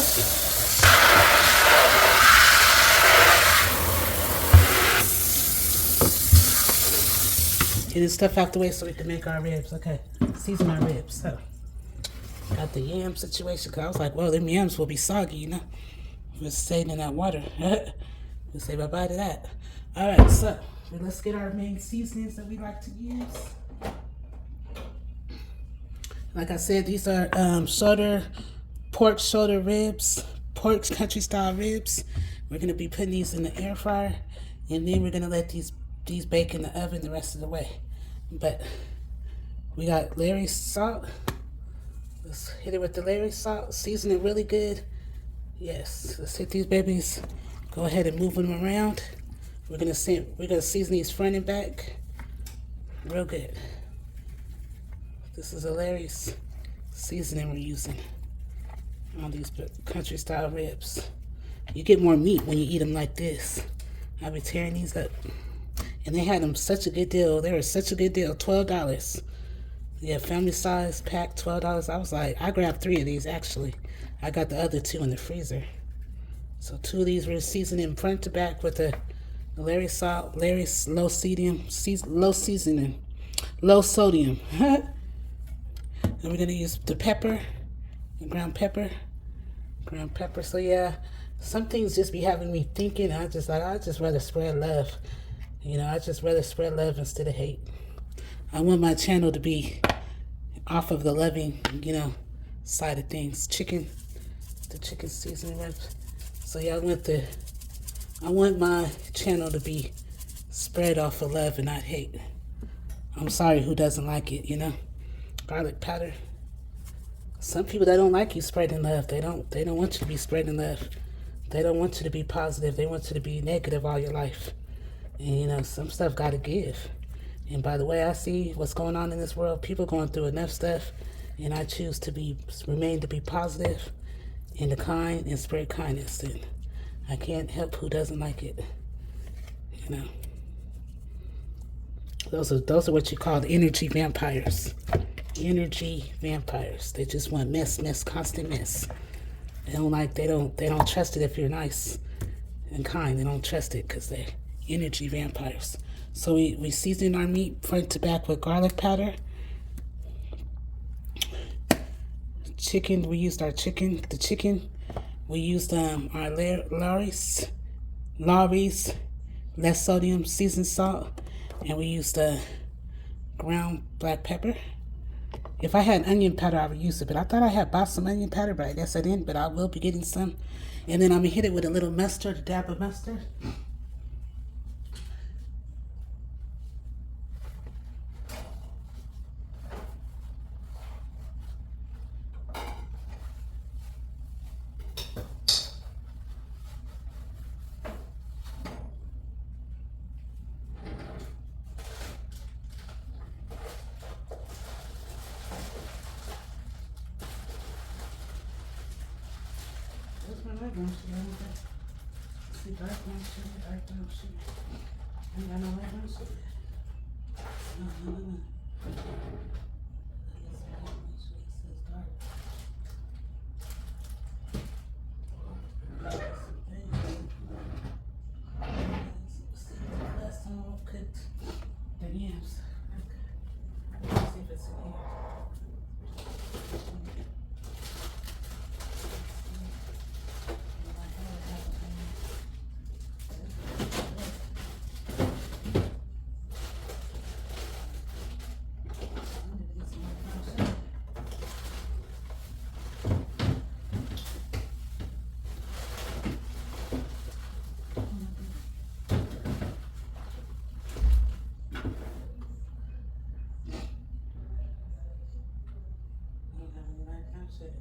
Get this stuff out the way so we can make our ribs. Okay, season our ribs. So, got the yam situation. Cause I was like, well, them yams will be soggy, you know. We're staying in that water. We'll say bye-bye to that. All right, so let's get our main seasonings that we like to use. Like I said, these are pork shoulder ribs, pork country style ribs. We're gonna be putting these in the air fryer, and then we're gonna let these bake in the oven the rest of the way. But we got Larry's salt. Let's hit it with the Larry's salt. Season it really good. Yes, let's hit these babies. Go ahead and move them around. We're gonna season these front and back real good. This is a Larry's seasoning we're using on these country style ribs. You get more meat when you eat them like this. I'll be tearing these up. And they had them such a good deal. They were such a good deal, $12. Yeah, family size pack, $12. I was like, I grabbed 3 of these actually. I got the other 2 in the freezer. So 2 of these were seasoning front to back with the Larry's salt, Larry's low sodium. And we're gonna use the pepper, the ground pepper. So yeah, some things just be having me thinking. I just rather spread love. You know, I just rather spread love instead of hate. I want my channel to be off of the loving, you know, side of things. The chicken seasoning ribs. So yeah, I want my channel to be spread off of love and not hate. I'm sorry who doesn't like it, you know. Garlic powder. Some people that don't like you spreading love. They don't want you to be spreading love. They don't want you to be positive. They want you to be negative all your life. And you know, some stuff gotta give. And by the way I see what's going on in this world, people going through enough stuff, and I choose to remain to be positive and to kind and spread kindness. And I can't help who doesn't like it. You know. Those are what you call energy vampires. Energy vampires. They just want mess, constant mess. They don't trust it if you're nice and kind. They don't trust it because they're energy vampires. So we season our meat front to back with garlic powder. Chicken, we used our chicken. The chicken, we used our Lawry's less sodium seasoned salt, and we used ground black pepper. If I had onion powder, I would use it, but I thought I had bought some onion powder, but I guess I didn't. But I will be getting some, and then I'm gonna hit it with a little mustard, a dab of mustard. brown sugar. See, dark brown sugar, dark brown sugar. I ain't got no light brown sugar. No. Last time I cooked the yams. Let's see if it's in here.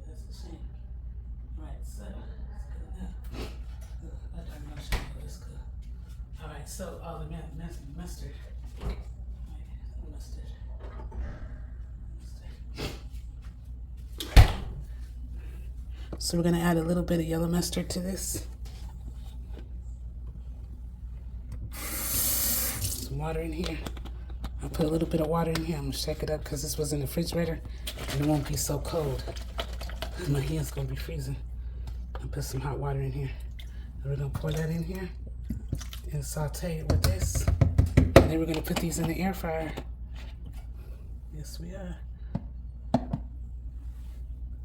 That's the same. Alright, so it's good enough. I don't know sugar, but it's good. Alright, so all the mustard. Mustard. So we're gonna add a little bit of yellow mustard to this. Some water in here. I'll put a little bit of water in here. I'm gonna shake it up because this was in the refrigerator and it won't be so cold. My hand's gonna be freezing. I'll put some hot water in here. And we're gonna pour that in here and saute it with this. And then we're gonna put these in the air fryer. Yes, we are.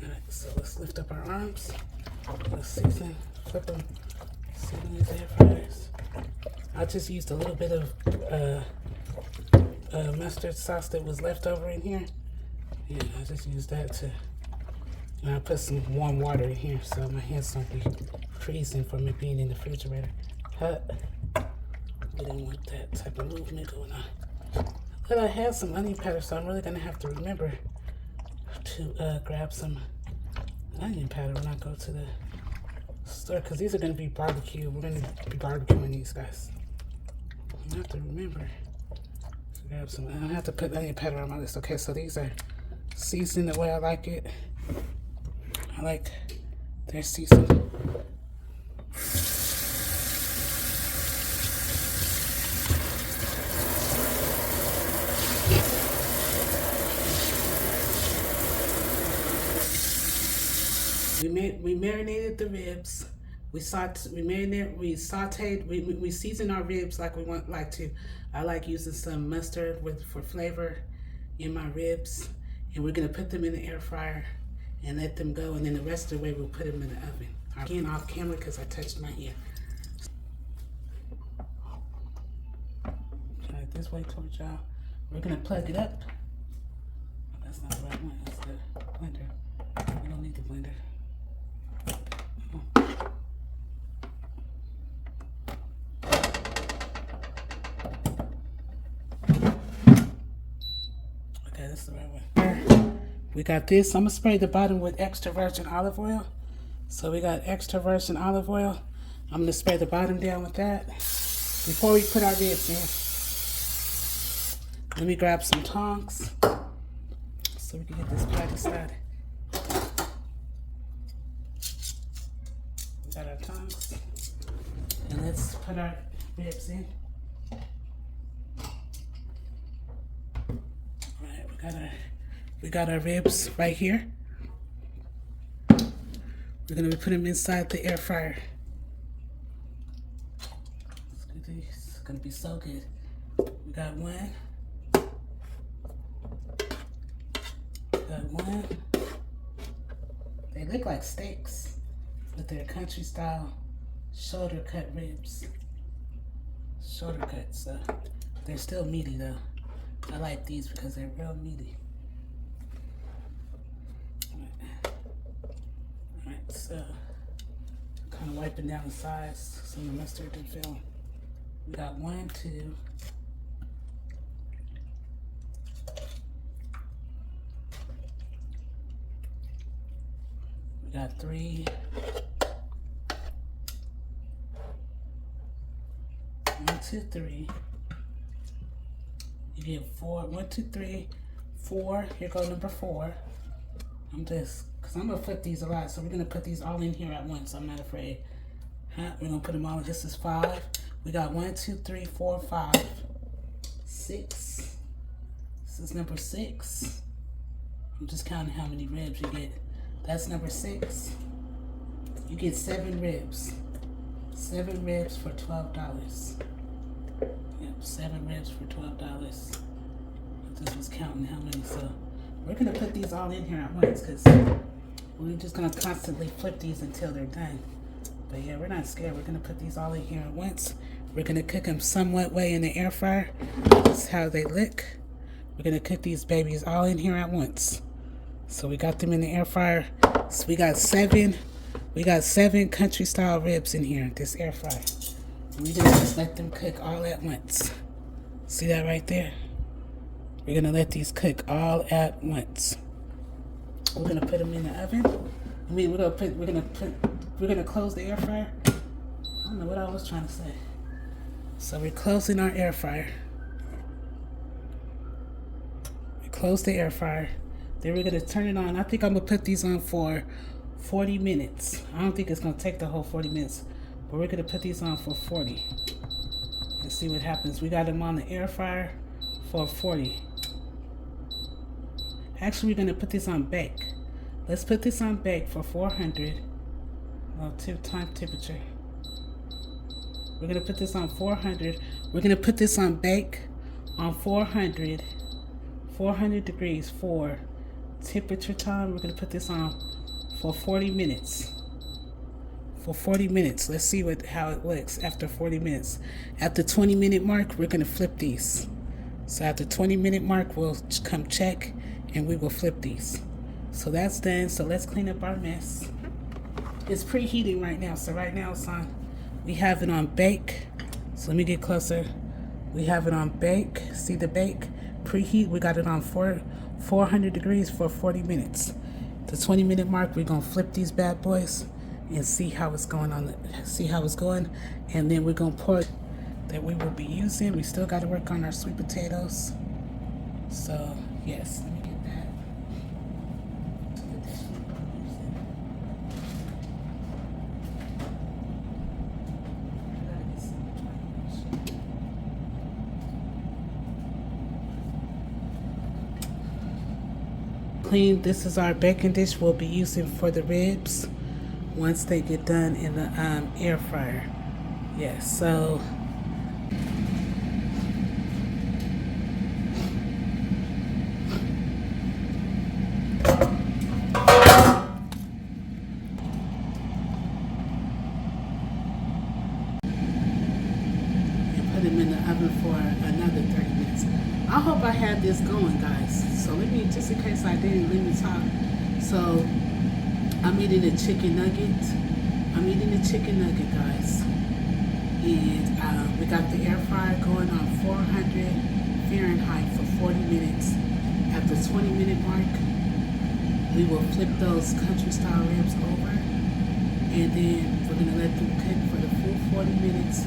Alright, so let's lift up our arms. Let's season, flip them, season these air fryers. I just used a little bit of mustard sauce that was left over in here. Yeah, I just used that to, and I put some warm water in here so my hands don't be freezing from it being in the refrigerator. We didn't want that type of movement going on. But I have some onion powder, so I'm really gonna have to remember to grab some onion powder when I go to the store, because these are gonna be barbecue. We're gonna be barbecuing these guys. I have to remember to grab some. I don't have to put onion powder on my list. Okay, so these are seasoned the way I like it. I like their seasoning. We marinated the ribs. We sauteed. We seasoned our ribs like we like to. I like using some mustard for flavor in my ribs, and we're gonna put them in the air fryer and let them go. And then the rest of the way we'll put them in the oven. Again, off camera because I touched my ear. Try it this way towards y'all. We're gonna plug it up. That's not the right one. That's the blender. We don't need the blender. Okay, that's the right one. We got this. I'm gonna spray the bottom with extra virgin olive oil. So we got extra virgin olive oil. I'm gonna spray the bottom down with that before we put our ribs in. Let me grab some tongs so we can get this patty started. We got our tongs, and let's put our ribs in. All right, we got our ribs right here. We're gonna put them inside the air fryer. It's gonna be so good. We got one. Got one. They look like steaks, but they're country style shoulder cut ribs. Shoulder cut, so they're still meaty though. I like these because they're real meaty. Alright, so kind of wiping down the sides so the mustard didn't fill. We got 1, 2. We got 3. 1, 2, 3. You get 4. 1, 2, 3, 4. Here goes number 4. Because I'm going to flip these a lot, so we're going to put these all in here at once. I'm not afraid. We're going to put them all, this is 5. We got 1, 2, 3, 4, 5, 6. This is number 6. I'm just counting how many ribs you get. That's number 6. You get 7 ribs. 7 ribs for $12. Yep, 7 ribs for $12. I just was counting how many, so we're gonna put these all in here at once because we're just gonna constantly flip these until they're done. But yeah, we're not scared. We're gonna put these all in here at once. We're gonna cook them somewhat way in the air fryer. This is how they look. We're gonna cook these babies all in here at once. So we got them in the air fryer. So we got 7 country style ribs in here, this air fryer. We're gonna just let them cook all at once. See that right there? We're gonna let these cook all at once. We're gonna put them in the oven. We're gonna close the air fryer. I don't know what I was trying to say. So we're closing our air fryer. We close the air fryer. Then we're gonna turn it on. I think I'm gonna put these on for 40 minutes. I don't think it's gonna take the whole 40 minutes, but we're gonna put these on for 40 and see what happens. We got them on the air fryer for 40. Actually, we're gonna put this on bake. Let's put this on bake for 400. Well, time temperature. We're gonna put this on 400. We're gonna put this on bake on 400 degrees for temperature time. We're gonna put this on for 40 minutes. For 40 minutes. Let's see how it looks after 40 minutes. At the 20-minute mark, we're gonna flip these. So at the 20-minute mark, we'll come check and we will flip these. So that's done. So let's clean up our mess. It's preheating right now. So right now it's on, we have it on bake. So let me get closer. We have it on bake. See the bake? Preheat. We got it on 400 degrees for 40 minutes. The 20-minute mark, we're gonna flip these bad boys and see how it's going and then we're gonna pour that we will be using. We still got to work on our sweet potatoes. So yes, let me get that. Clean. This is our baking dish we'll be using for the ribs once they get done in the air fryer. Yes, so them in the oven for another 30 minutes. I hope I had this going, guys. So let me, just in case I didn't, let me talk. So I'm eating a chicken nugget. Guys. And we got the air fryer going on 400 Fahrenheit for 40 minutes. At the 20-minute mark, we will flip those country style ribs over. And then we're gonna let them cook for the full 40 minutes.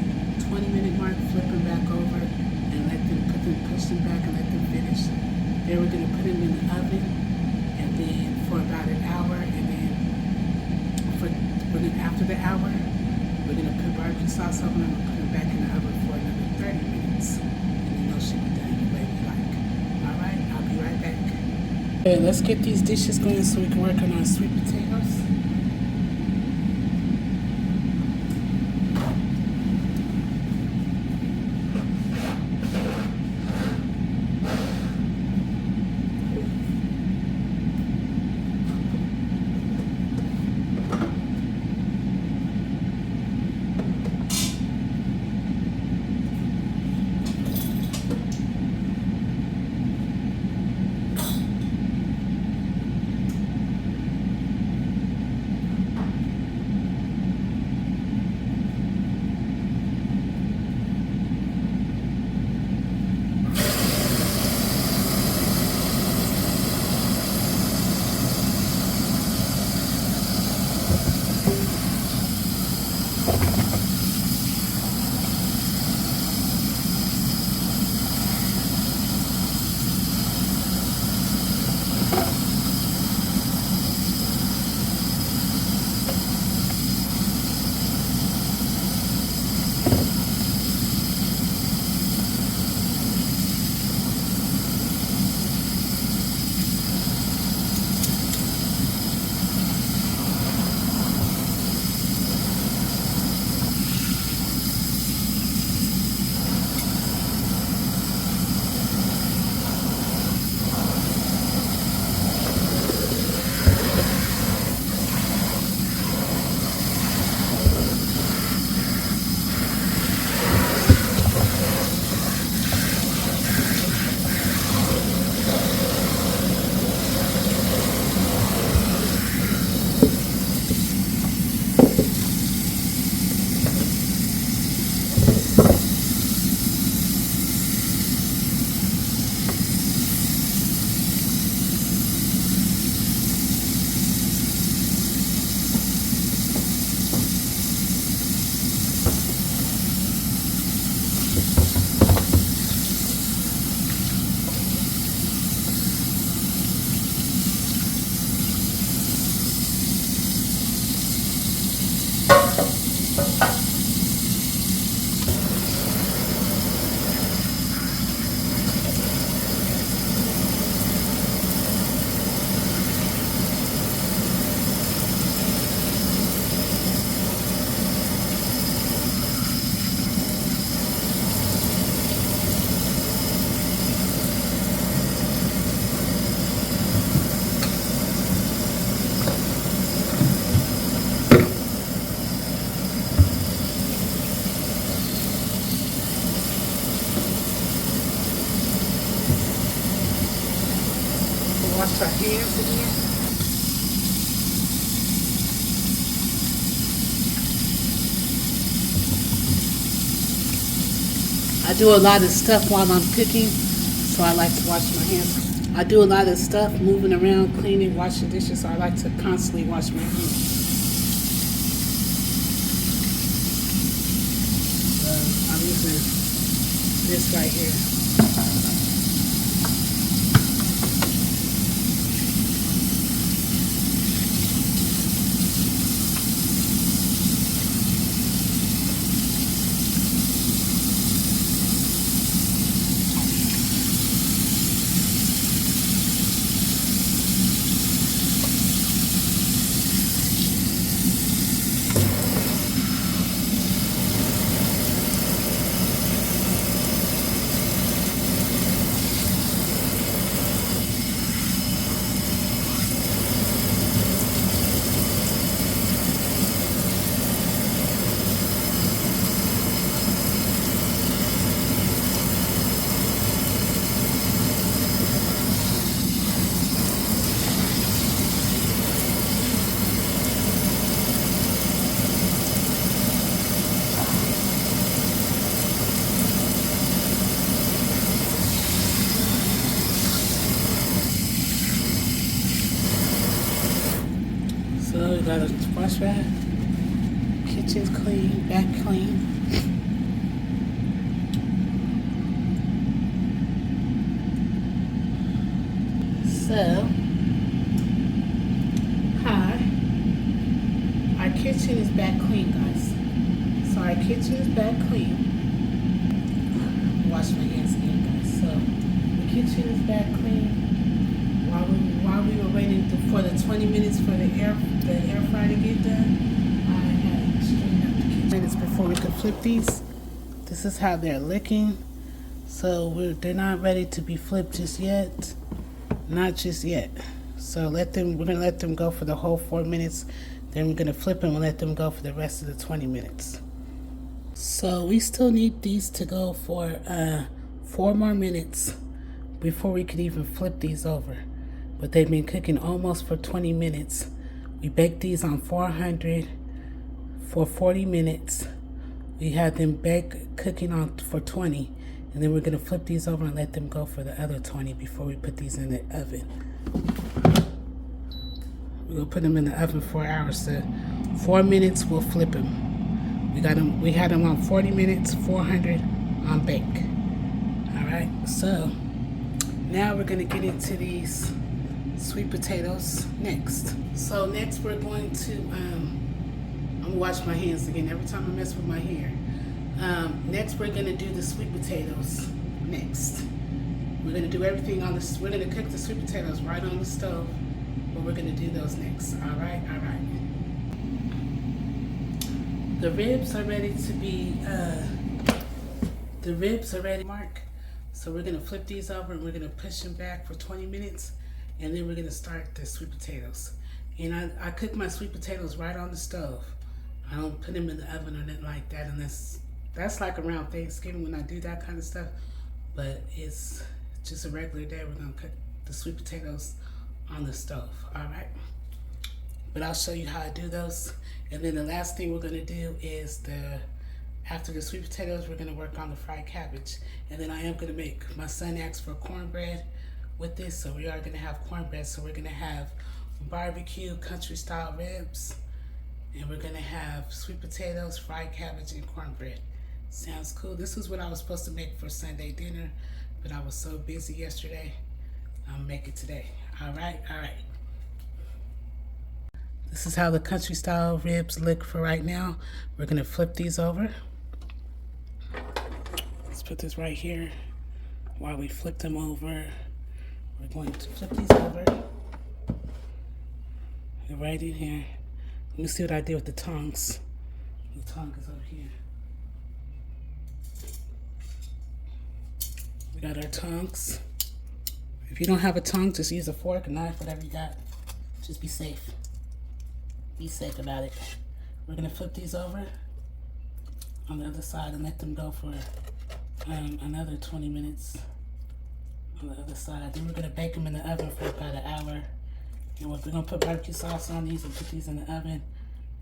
20-minute mark, flip them back over and let them push them back and let them finish. Then we're gonna put them in the oven and then for about an hour, and then after the hour, we're gonna put barbecue sauce over them and put them back in the oven for another 30 minutes. And then those should be done the way we like. All right, I'll be right back. Okay, let's get these dishes going so we can work on our sweet potatoes. wash our hands again. I do a lot of stuff while I'm cooking, so I like to wash my hands. I do a lot of stuff, moving around, cleaning, washing dishes, so I like to constantly wash my hands. I'm using this right here. So we got a wash rag. Kitchen's clean, back clean. So, hi. Our kitchen is back clean, guys. So our kitchen is back clean. Wash my hands again, guys. So the kitchen is back clean. While we were waiting for the 20 minutes for the air fryer to get done, I had straightened up the kitchen. Minutes before we could flip these. This is how they're looking. So they're not ready to be flipped just yet. Not just yet. So we're gonna let them go for the whole 4 minutes. Then we're gonna flip them and let them go for the rest of the 20 minutes. So we still need these to go for 4 more minutes before we could even flip these over. But they've been cooking almost for 20 minutes. We baked these on 400 for 40 minutes. We had them cooking on for 20, and then we're gonna flip these over and let them go for the other 20 before we put these in the oven. We'll put them in the oven for 4 hours. So 4 minutes, we'll flip them. We had them on 40 minutes, 400 on bake. All right, so now we're gonna get into these sweet potatoes next. So next we're going to, I'm gonna wash my hands again every time I mess with my hair. Next we're gonna do the sweet potatoes next. We're gonna do everything on this, we're gonna cook the sweet potatoes right on the stove, but we're gonna do those next, all right? The ribs are ready to be, mark. So we're gonna flip these over and we're gonna push them back for 20 minutes. And then we're gonna start the sweet potatoes. And I cook my sweet potatoes right on the stove. I don't put them in the oven or nothing like that unless, that's like around Thanksgiving when I do that kind of stuff. But it's just a regular day. We're gonna cook the sweet potatoes on the stove, all right? But I'll show you how I do those. And then the last thing we're gonna do is after the sweet potatoes, we're gonna work on the fried cabbage. And then I am gonna make, my son asked for cornbread with this, so we are gonna have cornbread. So we're gonna have barbecue country style ribs, and we're gonna have sweet potatoes, fried cabbage, and cornbread. Sounds cool. This is what I was supposed to make for Sunday dinner, but I was so busy yesterday. I'll make it today. All right. This is how the country style ribs look for right now. We're gonna flip these over. Let's put this right here. While we flip them over, we're going to flip these over. They're right in here. Let me see what I did with the tongs. The tongue is over here. We got our tongs. If you don't have a tongue, just use a fork, a knife, whatever you got. Just be safe. Be safe about it. We're gonna flip these over on the other side and let them go for another 20 minutes. on the other side. Then we're gonna bake them in the oven for about an hour. And we're gonna put barbecue sauce on these and put these in the oven.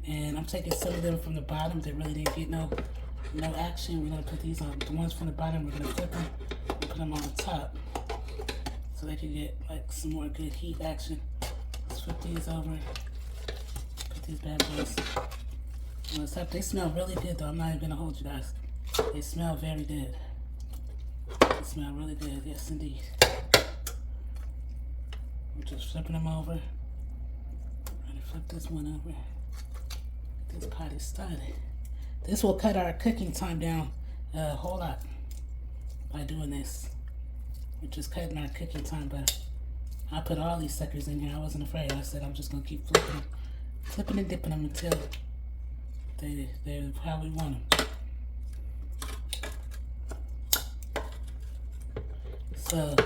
And I'm taking some of them from the bottom that really didn't get no action. We're gonna put these on, the ones from the bottom, we're gonna flip them and put them on top so they can get like some more good heat action. Let's flip these over, put these bad boys on the top. They smell really good though, I'm not even gonna hold you guys. They smell very good. They smell really good, yes indeed. I'm just flipping them over. I'm gonna flip this one over. This pot is started. This will cut our cooking time down a whole lot by doing this. We're just cutting our cooking time, but I put all these suckers in here. I wasn't afraid. I said I'm just gonna keep flipping and dipping them until they're how we want them. So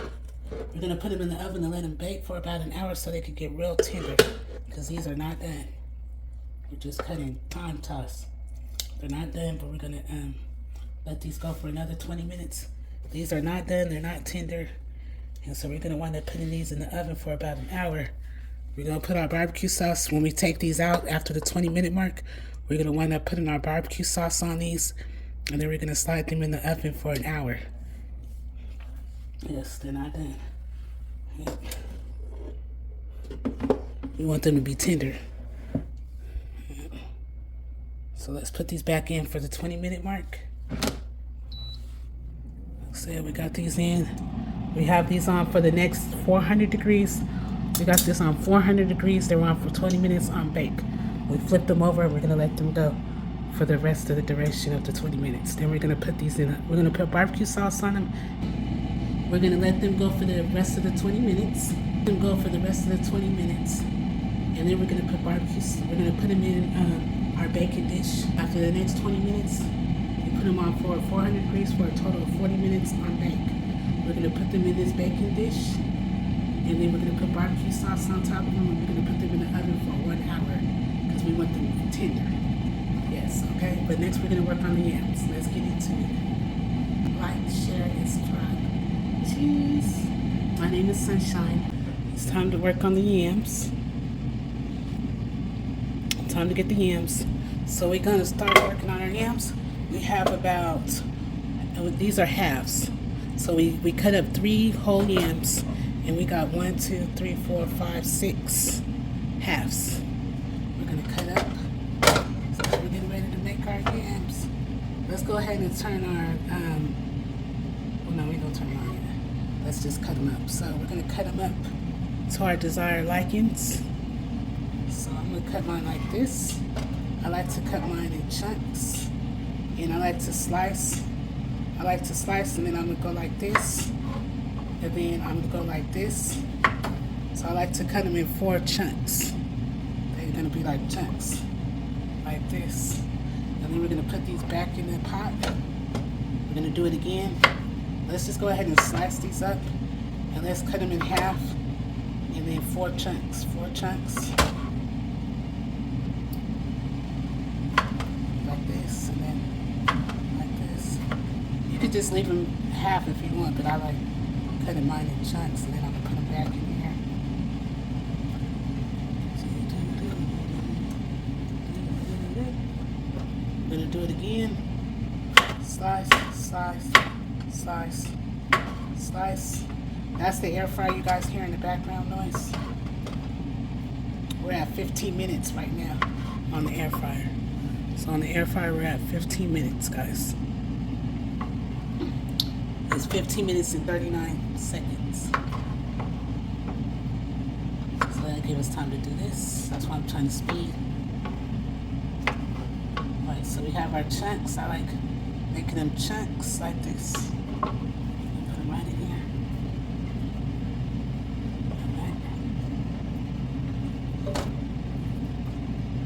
we're gonna put them in the oven and let them bake for about an hour so they can get real tender, because these are not done. We're just cutting time toss. They're not done, but we're gonna let these go for another 20 minutes. These are not done, they're not tender. And so we're gonna wind up putting these in the oven for about an hour. We're gonna put our barbecue sauce, when we take these out after the 20-minute mark, we're gonna wind up putting our barbecue sauce on these, and then we're gonna slide them in the oven for an hour. Yes, they're not done. Yep. We want them to be tender. So let's put these back in for the 20-minute mark. So we got these in. We have these on for the next 400 degrees. We got this on 400 degrees. They were on for 20 minutes on bake. We flipped them over. We're gonna let them go for the rest of the duration of the 20 minutes. Then we're gonna put these in. We're gonna put barbecue sauce on them. We're gonna let them go for the rest of the 20 minutes. And then we're gonna put barbecue. We're gonna put them in our baking dish. After the next 20 minutes, we put them on for 400 degrees for a total of 40 minutes on bake. We're gonna put them in this baking dish, and then we're gonna put barbecue sauce on top of them, and we're gonna put them in the oven for 1 hour because we want them tender. Yes, okay. But next we're gonna work on the yams. Let's get into it. Like, share, and subscribe. Cheese. My name is Sunshine. It's time to work on the yams. Time to get the yams. So we're gonna start working on our yams. We have about, these are halves. So we cut up 3 whole yams, and we got 1, 2, 3, 4, 5, 6 halves. We're gonna cut up. So we're getting ready to make our yams. Let's go ahead and turn our, well no, we don't turn them on yet. Let's just cut them up. So we're gonna cut them up to our desired likings. So I'm gonna cut mine like this. I like to cut mine in chunks, and I like to slice. And then I'm gonna go like this, and then I'm gonna go like this. So I like to cut them in 4 chunks. They're gonna be like chunks, like this. And then we're gonna put these back in the pot. We're gonna do it again. Let's just go ahead and slice these up, and let's cut them in half, and then 4 chunks. Like this, and then like this. You could just leave them half if you want, but I like cutting mine in chunks, and then I'm gonna put them back in here. I'm gonna do it again. Slice, slice, slice, slice. That's the air fryer you guys hear in the background noise. We're at 15 minutes right now on the air fryer. So on the air fryer, we're at 15 minutes, guys. It's 15 minutes and 39 seconds. So that'll give us time to do this. That's why I'm trying to speed. Alright, so we have our chunks. I like making them chunks like this. Put them right in here.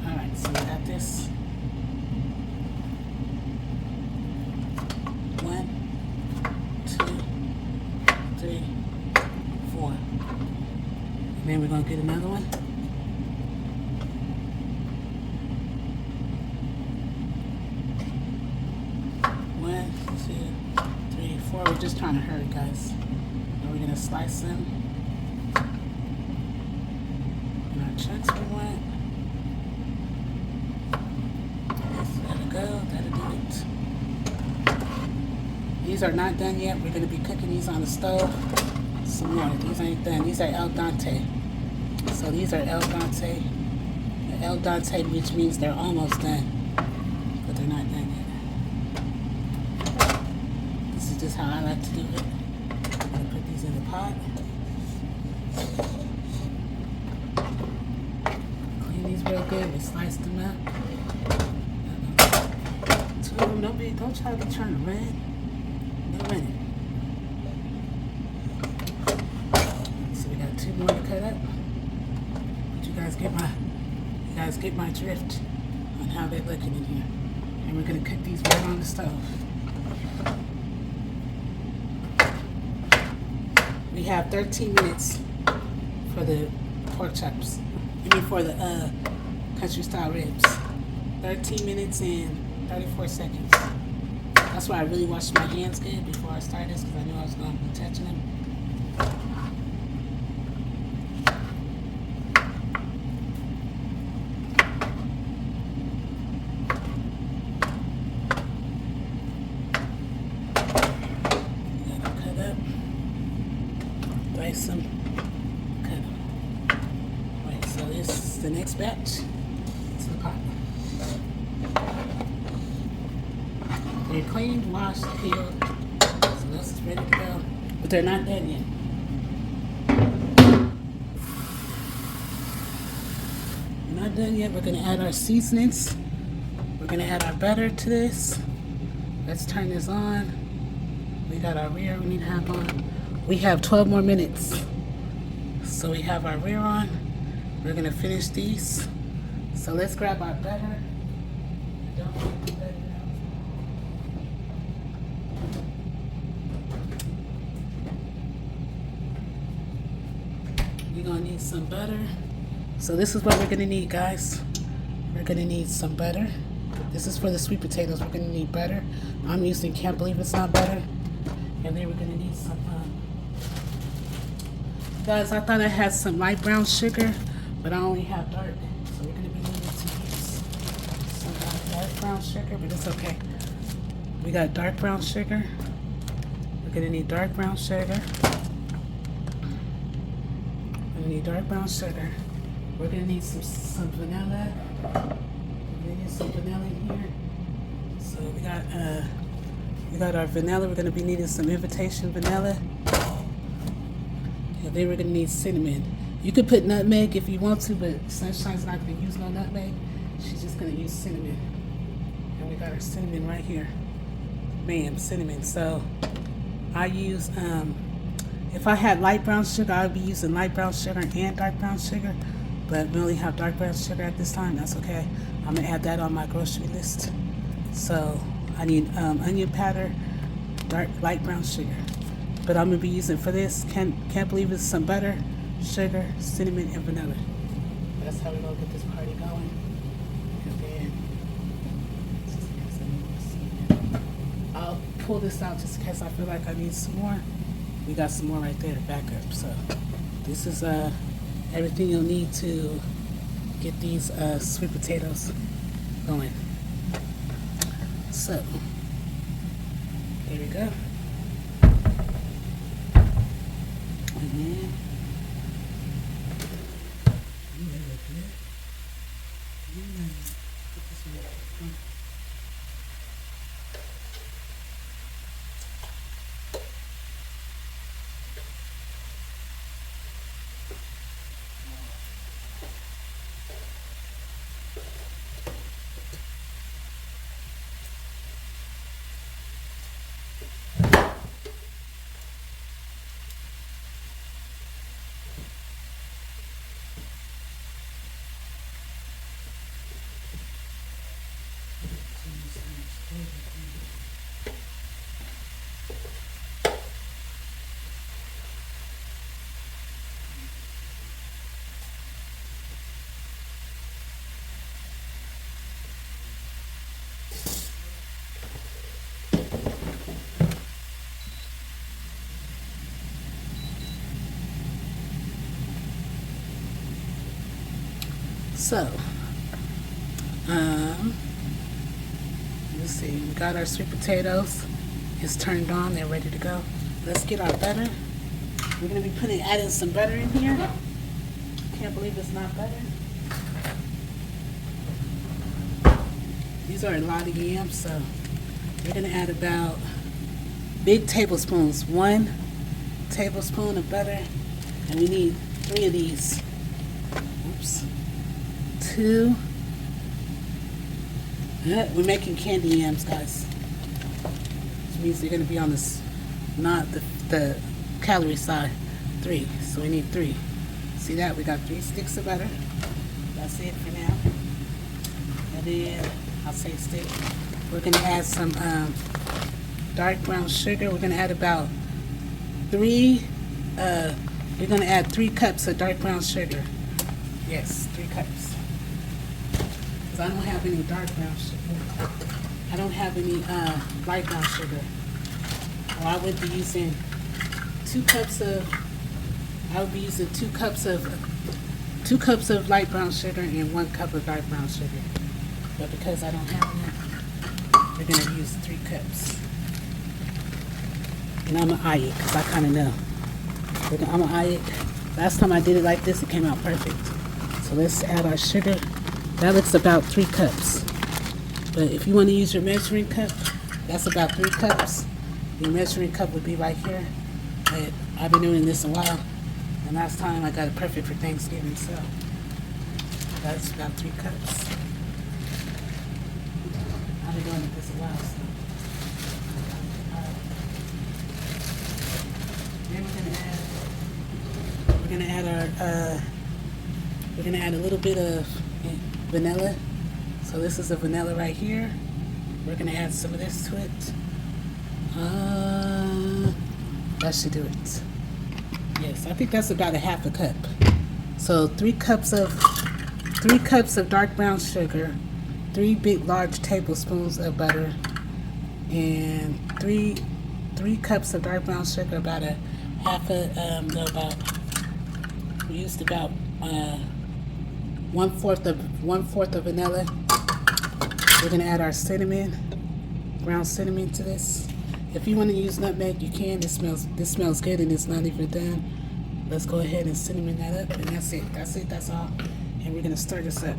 Alright, so we got this. 1, 2, 3, 4. And then we're going to get another one. 1, 2, 3, 4. We're just trying to hurry, guys. we're gonna slice them. And our chunks we want. There we go, that'll do it. These are not done yet. We're gonna be cooking these on the stove some more. These ain't done. These are al dente. So these are al dente. El dente, which means they're almost done, but they're not done yet. This is just how I like to do it. I'm gonna put these in the pot. Clean these real good. We slice them up. Two of them. Don't try to be trying to run. No running. So we got two more to cut up. But you guys get my drift on how they're looking in here. And we're gonna cook these right on the stove. We have 13 minutes for the pork chops. I mean for the country style ribs. 13 minutes and 34 seconds. That's why I really washed my hands good before I started this, because I knew I was gonna be touching them. Some cut them. Right, so this is the next batch. To the pot. They're cleaned, washed, peeled. So this is ready to go. But they're not done yet. We're not done yet. We're gonna add our seasonings. We're gonna add our butter to this. Let's turn this on. We got our rear we need to have on. We have 12 more minutes. So we have our rear on. We're gonna finish these. So let's grab our butter. Don't want the butter out. We're gonna need some butter. So this is what we're gonna need, guys. We're gonna need some butter. This is for the sweet potatoes. We're gonna need butter. I'm using Can't Believe It's Not butter. And then we're gonna need some guys, I thought I had some light brown sugar, but I only have dark. So we're gonna be needing to use some dark brown sugar, but it's okay. We got dark brown sugar. We're gonna need dark brown sugar. We're gonna need dark brown sugar. We're gonna need some vanilla. We're gonna need some vanilla in here. So we got our vanilla. We're gonna be needing some invitation vanilla. And then we're gonna need cinnamon. You could put nutmeg if you want to, but Sunshine's not gonna use no nutmeg. She's just gonna use cinnamon. And we got our cinnamon right here. Bam, cinnamon. So I use, if I had light brown sugar, I would be using light brown sugar and dark brown sugar. But we only have dark brown sugar at this time. That's okay. I'm gonna add that on my grocery list. So I need onion powder, light brown sugar. But I'm gonna be using for this, can't believe it's some butter, sugar, cinnamon, and vanilla. That's how we're gonna get this party going. And then I'll pull this out just in case I feel like I need some more. We got some more right there to back up. So this is everything you'll need to get these sweet potatoes going. So here we go. And then put this one. So, let's see. We got our sweet potatoes. It's turned on. They're ready to go. Let's get our butter. We're gonna be adding some butter in here. Can't believe it's not butter. These are a lot of yams, so we're gonna add about big tablespoons. 1 tablespoon of butter, and we need 3 of these. Oops. 2. We're making candy yams, guys. Which means they're gonna be on this, not the calorie side. 3. So we need 3. See that? We got 3 sticks of butter. That's it for now. And then I'll say stick. We're gonna add some dark brown sugar. We're gonna add about 3. We're gonna add 3 cups of dark brown sugar. Yes, 3 cups. Because I don't have any dark brown sugar. I don't have any light brown sugar. Or I would be using 2 cups of. I would be using 2 cups of light brown sugar and 1 cup of dark brown sugar. But because I don't have any, we're gonna use 3 cups. And I'm gonna eye it because I kind of know. I'm gonna eye it. Last time I did it like this, it came out perfect. So let's add our sugar. That looks about 3 cups. But if you want to use your measuring cup, that's about 3 cups. Your measuring cup would be right here. But I've been doing this a while. And last time I got it perfect for Thanksgiving, so that's about 3 cups. I've been doing this a while, so. Then we're gonna add a little bit of vanilla. So this is a vanilla right here. We're gonna add some of this to it. That should do it. Yes, I think that's about a half a cup. So 3 cups of dark brown sugar, 3 big large tablespoons of butter, and 3 cups of dark brown sugar. About a half a we used about 1/4 of vanilla. We're gonna add our cinnamon, ground cinnamon to this. If you want to use nutmeg, you can. This smells good, and it's not even done. Let's go ahead and cinnamon that up, and that's it. That's all. And we're gonna stir this up.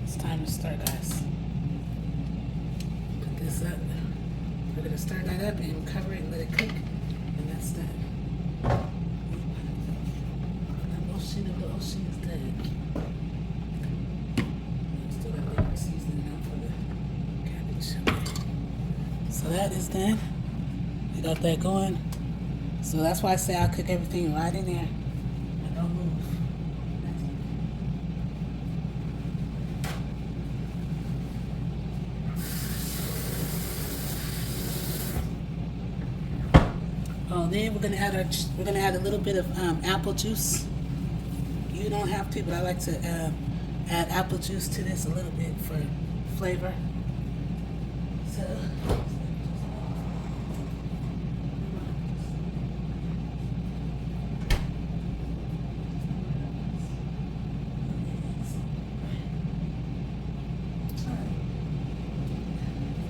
It's time to stir, guys. Put this up. We're gonna stir that up and cover it and let it cook, and that's done. The ocean is done. Still got liquid seasoning out for the cabbage. So that is done. We got that going. So that's why I say I cook everything right in there. I don't move. Oh, then we're gonna add a little bit of apple juice. You don't have to, but I like to add apple juice to this a little bit for flavor. So.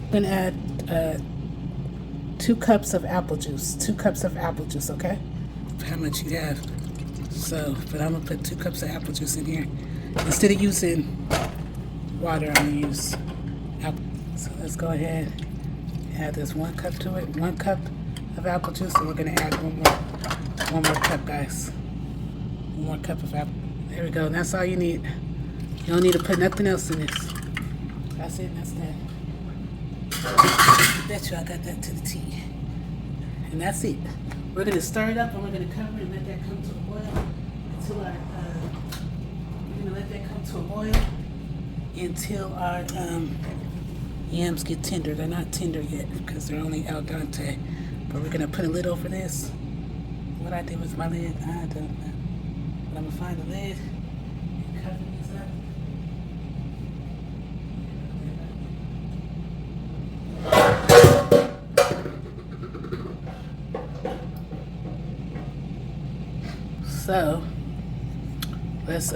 I'm gonna add 2 cups of apple juice. 2 cups of apple juice, okay? How much you have. So, but I'm gonna put 2 cups of apple juice in here. Instead of using water, I'm gonna use apple. So let's go ahead and add this 1 cup to it. 1 cup of apple juice, and we're gonna add one more cup, guys. 1 more cup of apple. There we go. And that's all you need. You don't need to put nothing else in this. That's it. That's that. I bet you I got that to the T. And that's it. We're gonna stir it up, and we're gonna cover it and let that come to a boil until our yams get tender. They're not tender yet because they're only al dente. But we're gonna put a lid over this. What I did with my lid, I don't know. But I'm gonna find a lid and cover this up. So let's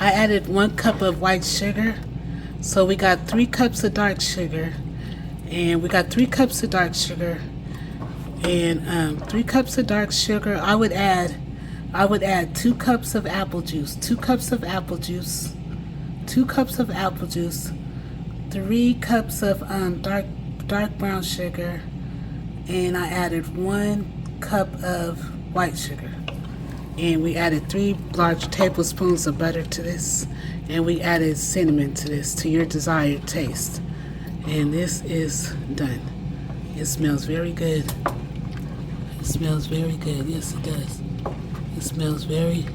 I added 1 cup of white sugar. So we got 3 cups of dark sugar. And we got 3 cups of dark sugar. And 3 cups of dark sugar. I would add 2 cups of apple juice. 2 cups of apple juice. 2 cups of apple juice. 3 cups of dark brown sugar. And I added 1 cup of white sugar. And we added 3 large tablespoons of butter to this. And we added cinnamon to this, to your desired taste. And this is done. It smells very good. It smells very good. Yes, it does. It smells very,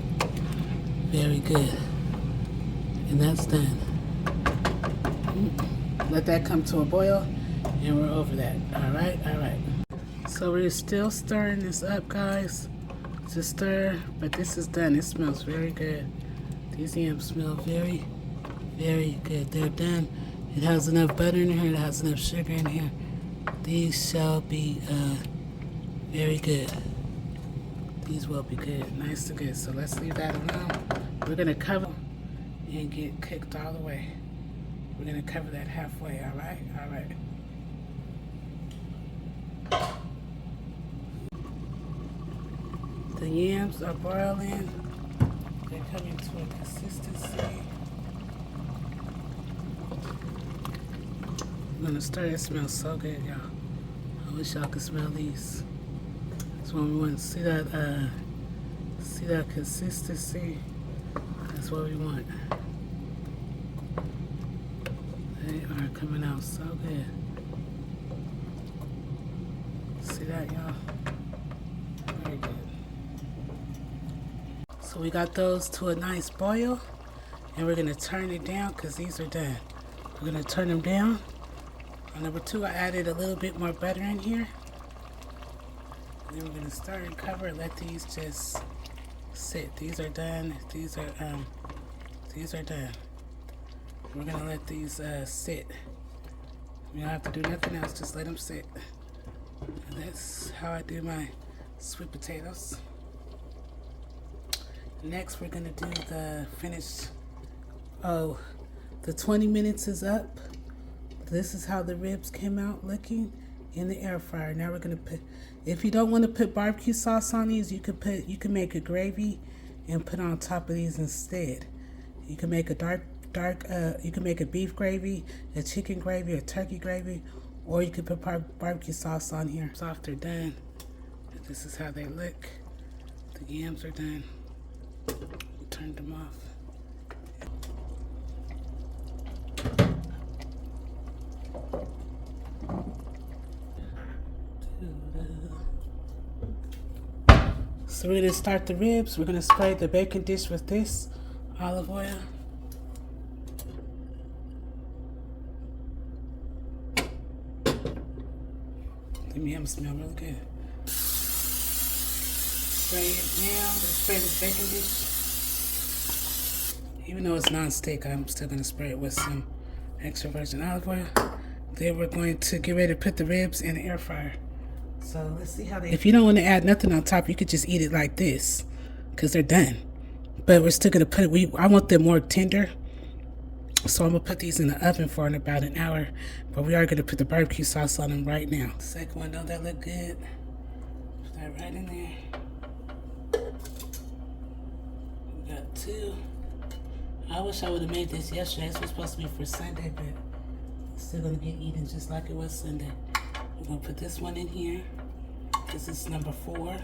very good. And that's done. Let that come to a boil, and we're over that. All right, all right. So we're still stirring this up, guys. Just stir, but this is done. It smells very good. These yams smell very, very good. They're done. It has enough butter in here. It has enough sugar in here. These shall be very good. These will be good, nice and good. So let's leave that alone. We're gonna cover and get cooked all the way. We're gonna cover that halfway, all right? All right. The yams are boiling. They're coming to a consistency. I'm gonna stir. It smells so good, y'all. I wish y'all could smell these. That's what we want. See that consistency? That's what we want. They are coming out so good. See that, y'all? Very good. So we got those to a nice boil, and we're gonna turn it down because these are done. We're gonna turn them down. On number 2, I added a little bit more butter in here. And then we're gonna stir and cover and let these just sit. These are done. These are done. We're gonna let these sit. You don't have to do nothing else, just let them sit. And that's how I do my sweet potatoes. Next, we're gonna do the finished. Oh, the 20 minutes is up. This is how the ribs came out looking in the air fryer. Now we're gonna put, if you don't want to put barbecue sauce on these, you can make a gravy and put on top of these instead. You can make a you can make a beef gravy, a chicken gravy, a turkey gravy, or you can put barbecue sauce on here. Soft are done. This is how they look. The yams are done. We turned them off. So we're gonna start the ribs. We're gonna spray the baking dish with this olive oil. The yams smell really good. Spray it down. Let's spray this baking dish. Even though it's non-stick, I'm still gonna spray it with some extra virgin olive oil. Then we're going to get ready to put the ribs in the air fryer. So let's see how they. If you don't want to add nothing on top, you could just eat it like this, because they're done. But we're still gonna put it. I want them more tender, so I'm gonna put these in the oven for about an hour. But we are gonna put the barbecue sauce on them right now. Second one, don't that look good? Put that right in there. We got 2. I wish I would have made this yesterday. This was supposed to be for Sunday, but it's still gonna get eaten just like it was Sunday. We're gonna put this one in here. This is number 4.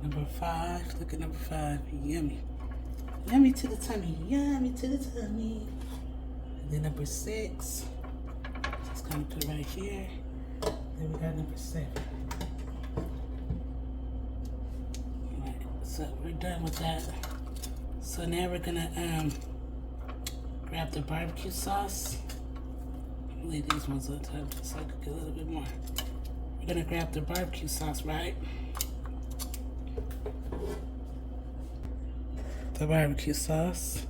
Number 5. Look at number 5. Yummy. Yummy to the tummy. Yummy to the tummy. And then number 6. Just kind of put it right here. Then we got number 7. Alright, so we're done with that. So now we're gonna grab the barbecue sauce. Leave these ones on top so I can get a little bit more. We're gonna grab the barbecue sauce, right? The barbecue sauce.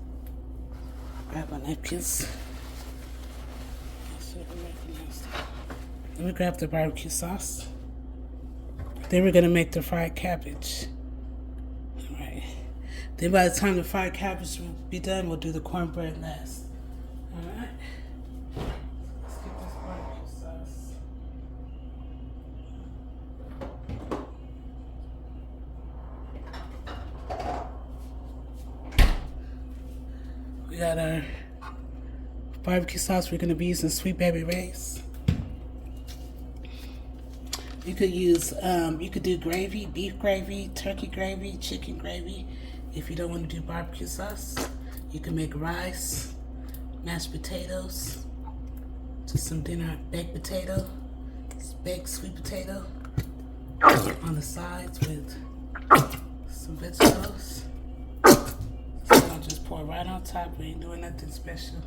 Grab my napkins. Let me grab the barbecue sauce. Then we're gonna make the fried cabbage. Alright. Then by the time the fried cabbage will be done, we'll do the cornbread last. Alright. Let's get this barbecue sauce. We got our barbecue sauce. We're going to be using Sweet Baby Ray's. You could use, you could do gravy, beef gravy, turkey gravy, chicken gravy. If you don't want to do barbecue sauce, you can make rice, mashed potatoes, just some dinner baked potato, baked sweet potato on the sides with some vegetables. So I'll just pour right on top. We ain't doing nothing special.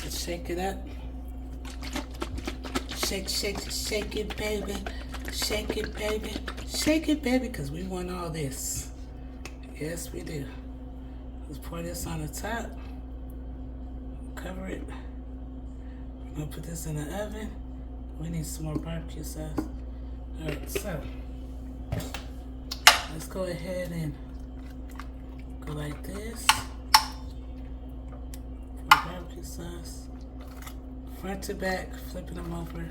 Shake it up. Shake, shake, shake it, baby. Shake it, baby. Shake it, baby, because we want all this. Yes, we do. Let's pour this on the top. Cover it. We're going to put this in the oven. We need some more barbecue sauce. Alright, so let's go ahead and go like this. Pour barbecue sauce. Front to back, flipping them over.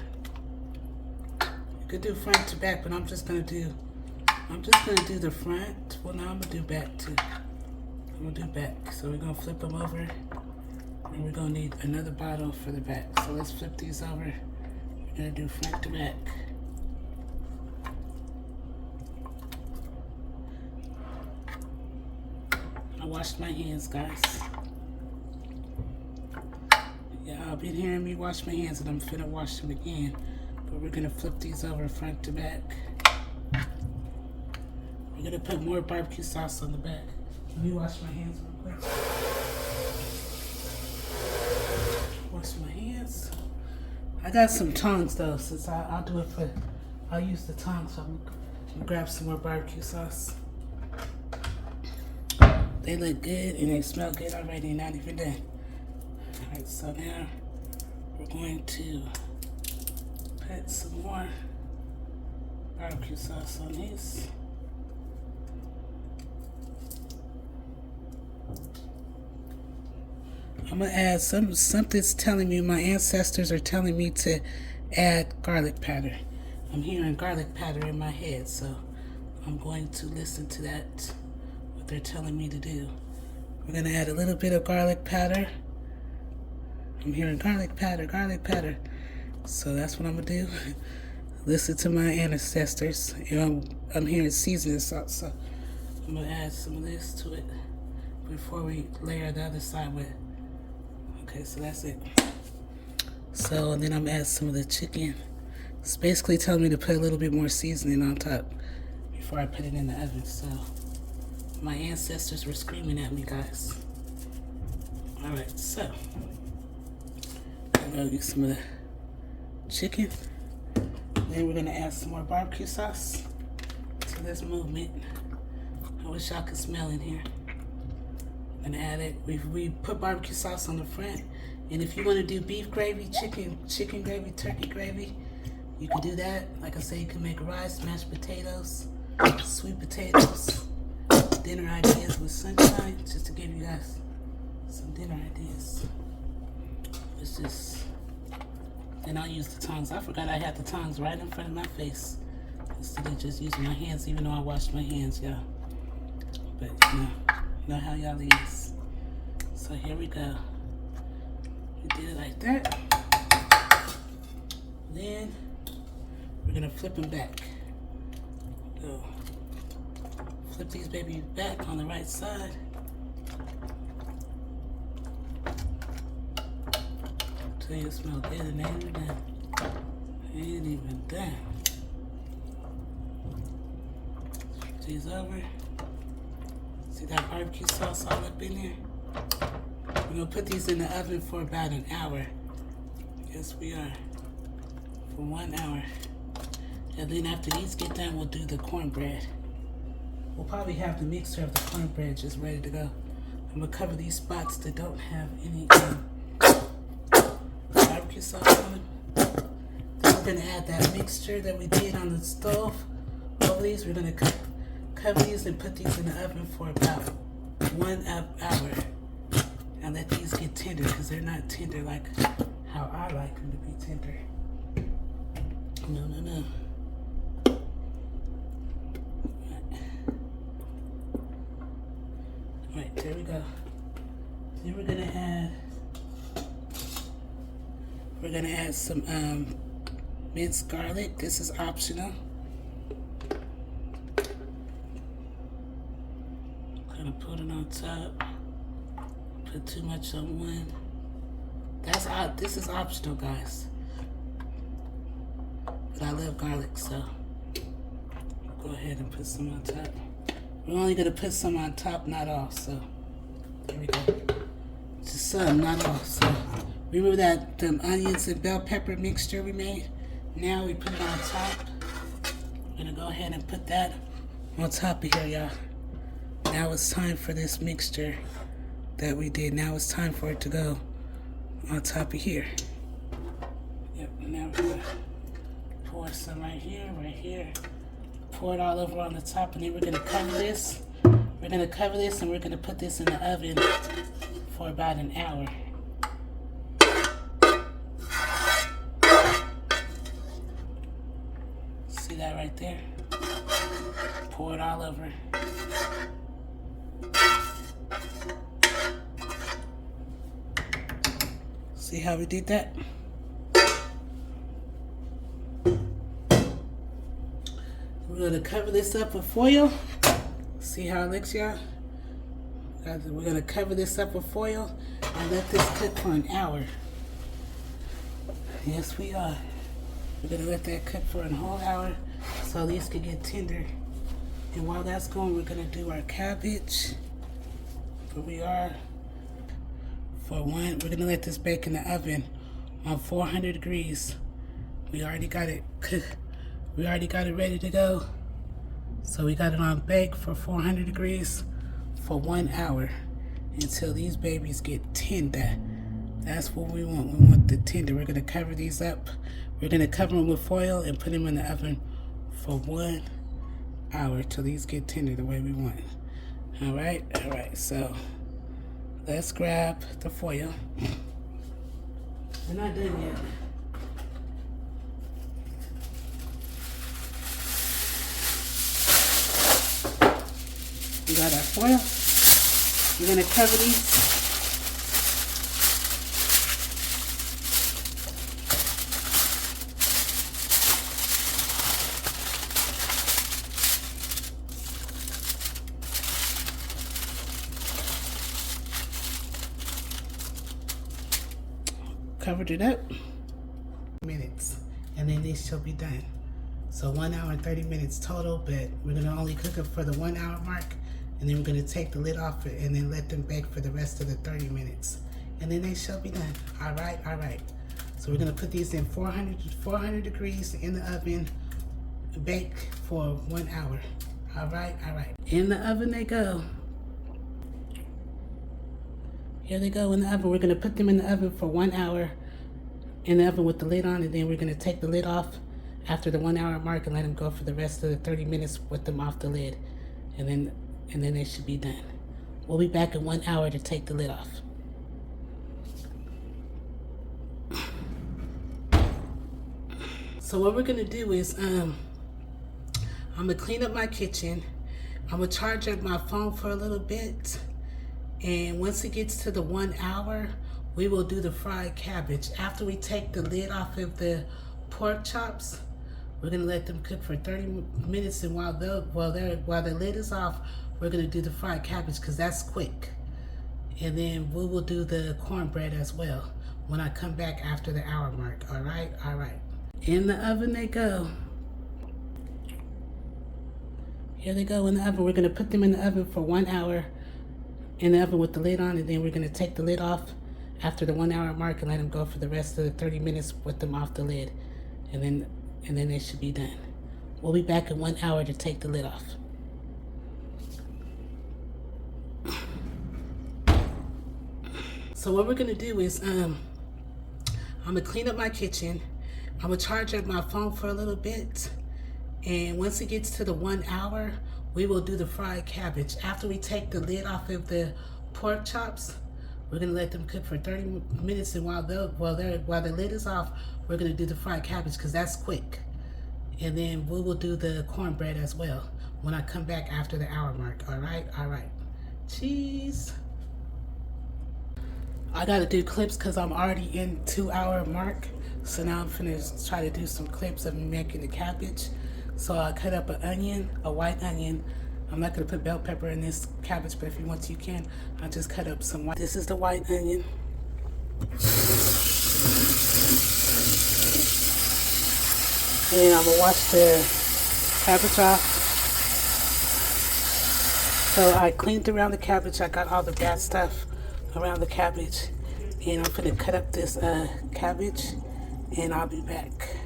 You could do front to back, but I'm just gonna do the front. Well, now I'm gonna do back too. I'm gonna do back. So we're gonna flip them over, and we're gonna need another bottle for the back. So let's flip these over. We're gonna do front to back. I washed my hands, guys. Yeah, I've been hearing me wash my hands, and I'm finna wash them again. But we're gonna flip these over front to back. We're gonna put more barbecue sauce on the back. Let me wash my hands real quick. Wash my hands. I got some tongs though, since I'll use the tongs. So I'm gonna grab some more barbecue sauce. They look good and they smell good already, not even done. Alright, so now we're going to put some more barbecue sauce on these. I'm gonna add something's telling me, my ancestors are telling me to add garlic powder. I'm hearing garlic powder in my head, so I'm going to listen to that, what they're telling me to do. We're gonna add a little bit of garlic powder. I'm hearing garlic powder, garlic powder. So that's what I'm gonna do. Listen to my ancestors. I'm hearing seasoning salt, so I'm gonna add some of this to it before we layer the other side with. Okay, so that's it. So and then I'm gonna add some of the chicken. It's basically telling me to put a little bit more seasoning on top before I put it in the oven. So my ancestors were screaming at me, guys. All right, so I'm gonna get some of the chicken. Then we're gonna add some more barbecue sauce to this movement. I wish y'all could smell in here. I'm gonna add it. We put barbecue sauce on the front, and if you want to do beef gravy, chicken gravy, turkey gravy, you can do that. Like I say, you can make rice, mashed potatoes, sweet potatoes, dinner ideas with sunshine, just to give you guys some dinner ideas. It's just, and I'll use the tongs. I forgot I had the tongs right in front of my face instead of just using my hands, even though I washed my hands, y'all. But you know how y'all is. So here we go. We did it like that. Then we're gonna flip them back. Go. Flip these babies back on the right side. Till you smell good, and they ain't even done. They ain't even done. Flip these over. See, See that barbecue sauce all up in there? We're gonna put these in the oven for about an hour. Yes, we are. For 1 hour. And then after these get done, we'll do the cornbread. We'll probably have the mixture of the cornbread just ready to go. I'm gonna cover these spots that don't have any barbecue sauce on them. Then we're gonna add that mixture that we did on the stove. Over these, we're gonna cover these and put these in the oven for about 1 hour. And let these get tender because they're not tender like how I like them to be tender. No. Alright, there we go. Then we're gonna add some minced garlic. This is optional. Gonna put it on top. Put too much on one. This is optional, guys. But I love garlic, so go ahead and put some on top. We're only gonna put some on top, not all. So here we go. Just some, not all. So remember that onions and bell pepper mixture we made? Now we put it on top. I'm gonna go ahead and put that on top of here, y'all. Now it's time for this mixture that we did. Now it's time for it to go on top of here. Yep, now we're gonna pour some right here. Pour it all over on the top, and then we're gonna cover this. We're gonna cover this, and we're gonna put this in the oven for about an hour. See that right there? Pour it all over. See how we did that? We're gonna cover this up with foil. See how it looks, y'all? We're gonna cover this up with foil and let this cook for an hour. Yes, we are. We're gonna let that cook for a whole hour so these can get tender. And while that's going, we're gonna do our cabbage. We're gonna let this bake in the oven on 400 degrees. We already got it ready to go. So we got it on bake for 400 degrees for 1 hour until these babies get tender. That's what we want. We want the tender. We're gonna cover these up. We're gonna cover them with foil and put them in the oven for 1 hour till these get tender the way we want. All right. So let's grab the foil. We're not done yet. We got our foil. We're gonna cover these. Covered it up. Minutes, and then these shall be done. So 1 hour and 30 minutes total, but we're gonna only cook it for the 1 hour mark, and then we're gonna take the lid off it and then let them bake for the rest of the 30 minutes. And then they shall be done. All right. So we're gonna put these in 400 degrees in the oven, bake for 1 hour. All right. In the oven they go. Here they go in the oven. We're gonna put them in the oven for 1 hour in the oven with the lid on, and then we're gonna take the lid off after the 1 hour mark and let them go for the rest of the 30 minutes with them off the lid. And then they should be done. We'll be back in 1 hour to take the lid off. So what we're gonna do is I'm gonna clean up my kitchen. I'm gonna charge up my phone for a little bit. And once it gets to the 1 hour, we will do the fried cabbage. After we take the lid off of the pork chops, we're gonna let them cook for 30 minutes. And while the lid is off, we're gonna do the fried cabbage because that's quick. And then we will do the cornbread as well when I come back after the hour mark. All right. In the oven they go. Here they go in the oven. We're gonna put them in the oven for 1 hour in the oven with the lid on, and then we're gonna take the lid off after the 1 hour mark and let them go for the rest of the 30 minutes with them off the lid. And then they should be done. We'll be back in 1 hour to take the lid off. So what we're gonna do is I'm gonna clean up my kitchen. I'm gonna charge up my phone for a little bit, and once it gets to the 1 hour, we will do the fried cabbage. After we take the lid off of the pork chops, we're gonna let them cook for 30 minutes, and while the lid is off, we're gonna do the fried cabbage because that's quick. And then we will do the cornbread as well when I come back after the hour mark. All right. Cheese. I gotta do clips because I'm already in 2 hour mark. So now I'm finna try to do some clips of me making the cabbage. So I cut up an onion, a white onion. I'm not gonna put bell pepper in this cabbage, but if you want to, you can. I just cut up some white. This is the white onion. And then I'm gonna wash the cabbage off. So I cleaned around the cabbage. I got all the bad stuff around the cabbage. And I'm gonna cut up this cabbage, and I'll be back.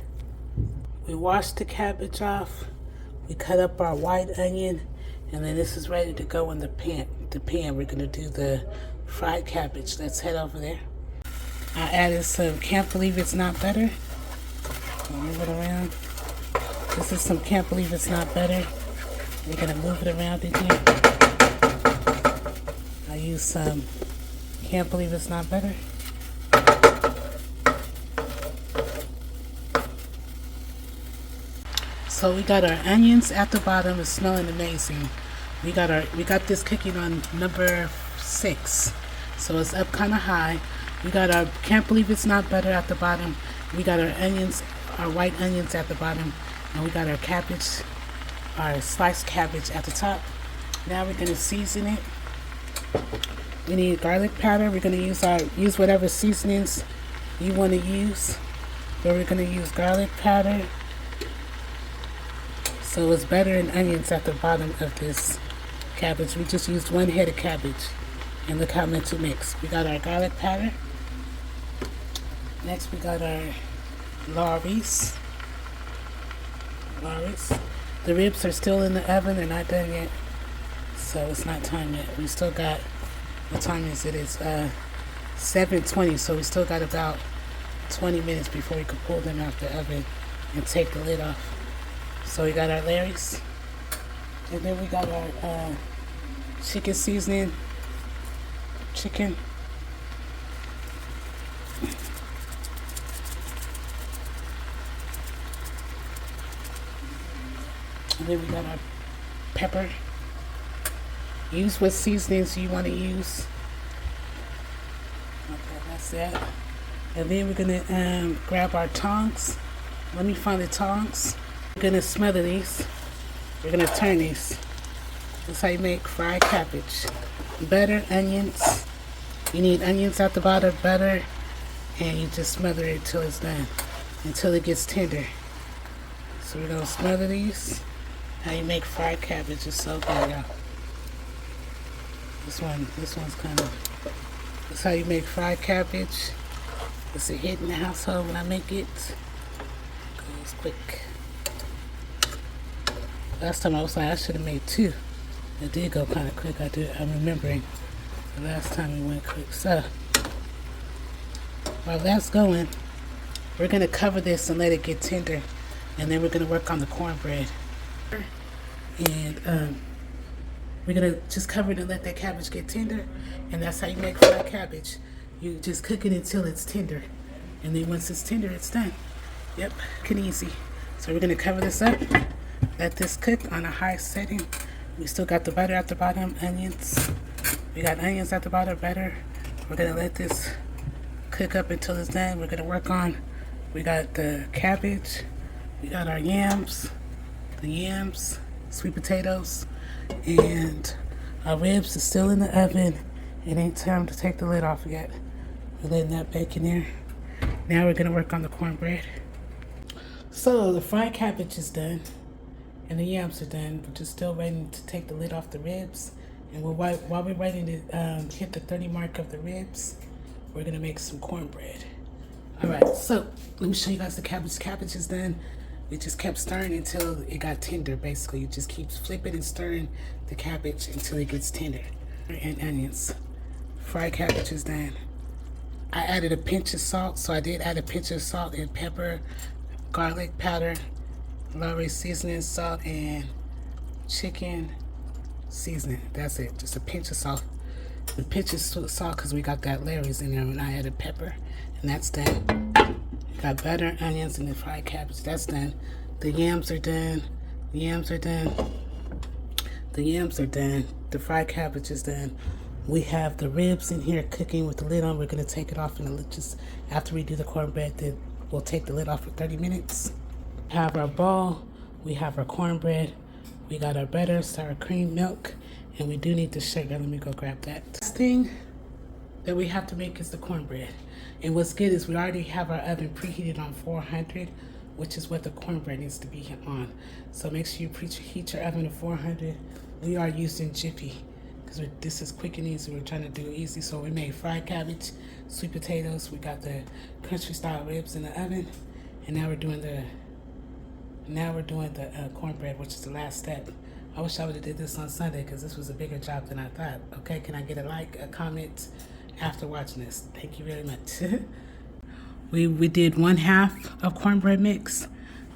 We washed the cabbage off. We cut up our white onion, and then this is ready to go in the pan. We're gonna do the fried cabbage. Let's head over there. I added some Can't Believe It's Not Butter. Move it around. This is some Can't Believe It's Not Butter. We're gonna move it around in here. I use some Can't Believe It's Not Butter. So we got our onions at the bottom. It's smelling amazing. We got this cooking on number 6, so it's up kind of high. We got our Can't Believe It's Not Butter at the bottom. We got our onions, our white onions at the bottom, and we got our cabbage, our sliced cabbage at the top. Now we're gonna season it. We need garlic powder. We're gonna use whatever seasonings you want to use, but we're gonna use garlic powder. So it's butter and onions at the bottom of this cabbage. We just used 1 head of cabbage, and look how much it makes. We got our garlic powder. Next we got our Lawry's. The ribs are still in the oven. They're not done yet, so it's not time yet. We still got, what time is it? It's 7:20, so we still got about 20 minutes before we can pull them out the oven and take the lid off. So we got our Larry's, and then we got our chicken seasoning, chicken. And then we got our pepper. Use what seasonings you want to use. Okay, that's that. And then we're gonna grab our tongs. Let me find the tongs. We're gonna smother these. We're gonna turn these. That's how you make fried cabbage. Butter, onions. You need onions at the bottom, butter, and you just smother it until it's done, until it gets tender. So we're gonna smother these. How you make fried cabbage is so good, y'all. This one's kind of. That's how you make fried cabbage. It's a hit in the household when I make it. Goes quick. Last time I was like, I should have made 2. It did go kind of quick. I'm remembering the last time it went quick. So while that's going, we're gonna cover this and let it get tender, and then we're gonna work on the cornbread. And we're gonna just cover it and let that cabbage get tender, and that's how you make fried cabbage. You just cook it until it's tender, and then once it's tender, it's done. Yep, quick and easy. So we're gonna cover this up. Let this cook on a high setting. We still got the butter at the bottom, onions. We got onions at the bottom, butter. We're gonna let this cook up until it's done. We're gonna work on, we got the cabbage, we got our yams, sweet potatoes, and our ribs is still in the oven. It ain't time to take the lid off yet. We're letting that bake in there. Now we're gonna work on the cornbread. So the fried cabbage is done, and the yams are done. We're just still waiting to take the lid off the ribs And while we're waiting to hit the 30 mark of the ribs, we're gonna make some cornbread. All right, so let me show you guys the cabbage. Cabbage is done. We just kept stirring until it got tender. Basically, you just keep flipping and stirring the cabbage until it gets tender. And onions. Fried cabbage is done. I added a pinch of salt, so I did add a pinch of salt and pepper, garlic powder, Lorry seasoning, salt, and chicken seasoning. That's it, just a pinch of salt. The pinch of salt because we got that Larry's in there, and I added pepper, and that's done. Got butter, onions, and the fried cabbage. That's done. The yams are done. The yams are done. The yams are done. The fried cabbage is done. We have the ribs in here cooking with the lid on. We're gonna take it off and just after we do the cornbread, then we'll take the lid off for 30 minutes. Have our bowl. We have our cornbread. We got our butter, sour cream, milk, and we do need the sugar. Let me go grab that. Next thing that we have to make is the cornbread. And what's good is we already have our oven preheated on 400, which is what the cornbread needs to be on. So make sure you preheat your oven to 400. We are using Jiffy because this is quick and easy. We're trying to do it easy. So we made fried cabbage, sweet potatoes. We got the country style ribs in the oven, and now we're doing the cornbread, which is the last step. I wish I would have did this on Sunday because this was a bigger job than I thought. Okay, can I get a like, a comment after watching this? Thank you very much. we did 1/2 of cornbread mix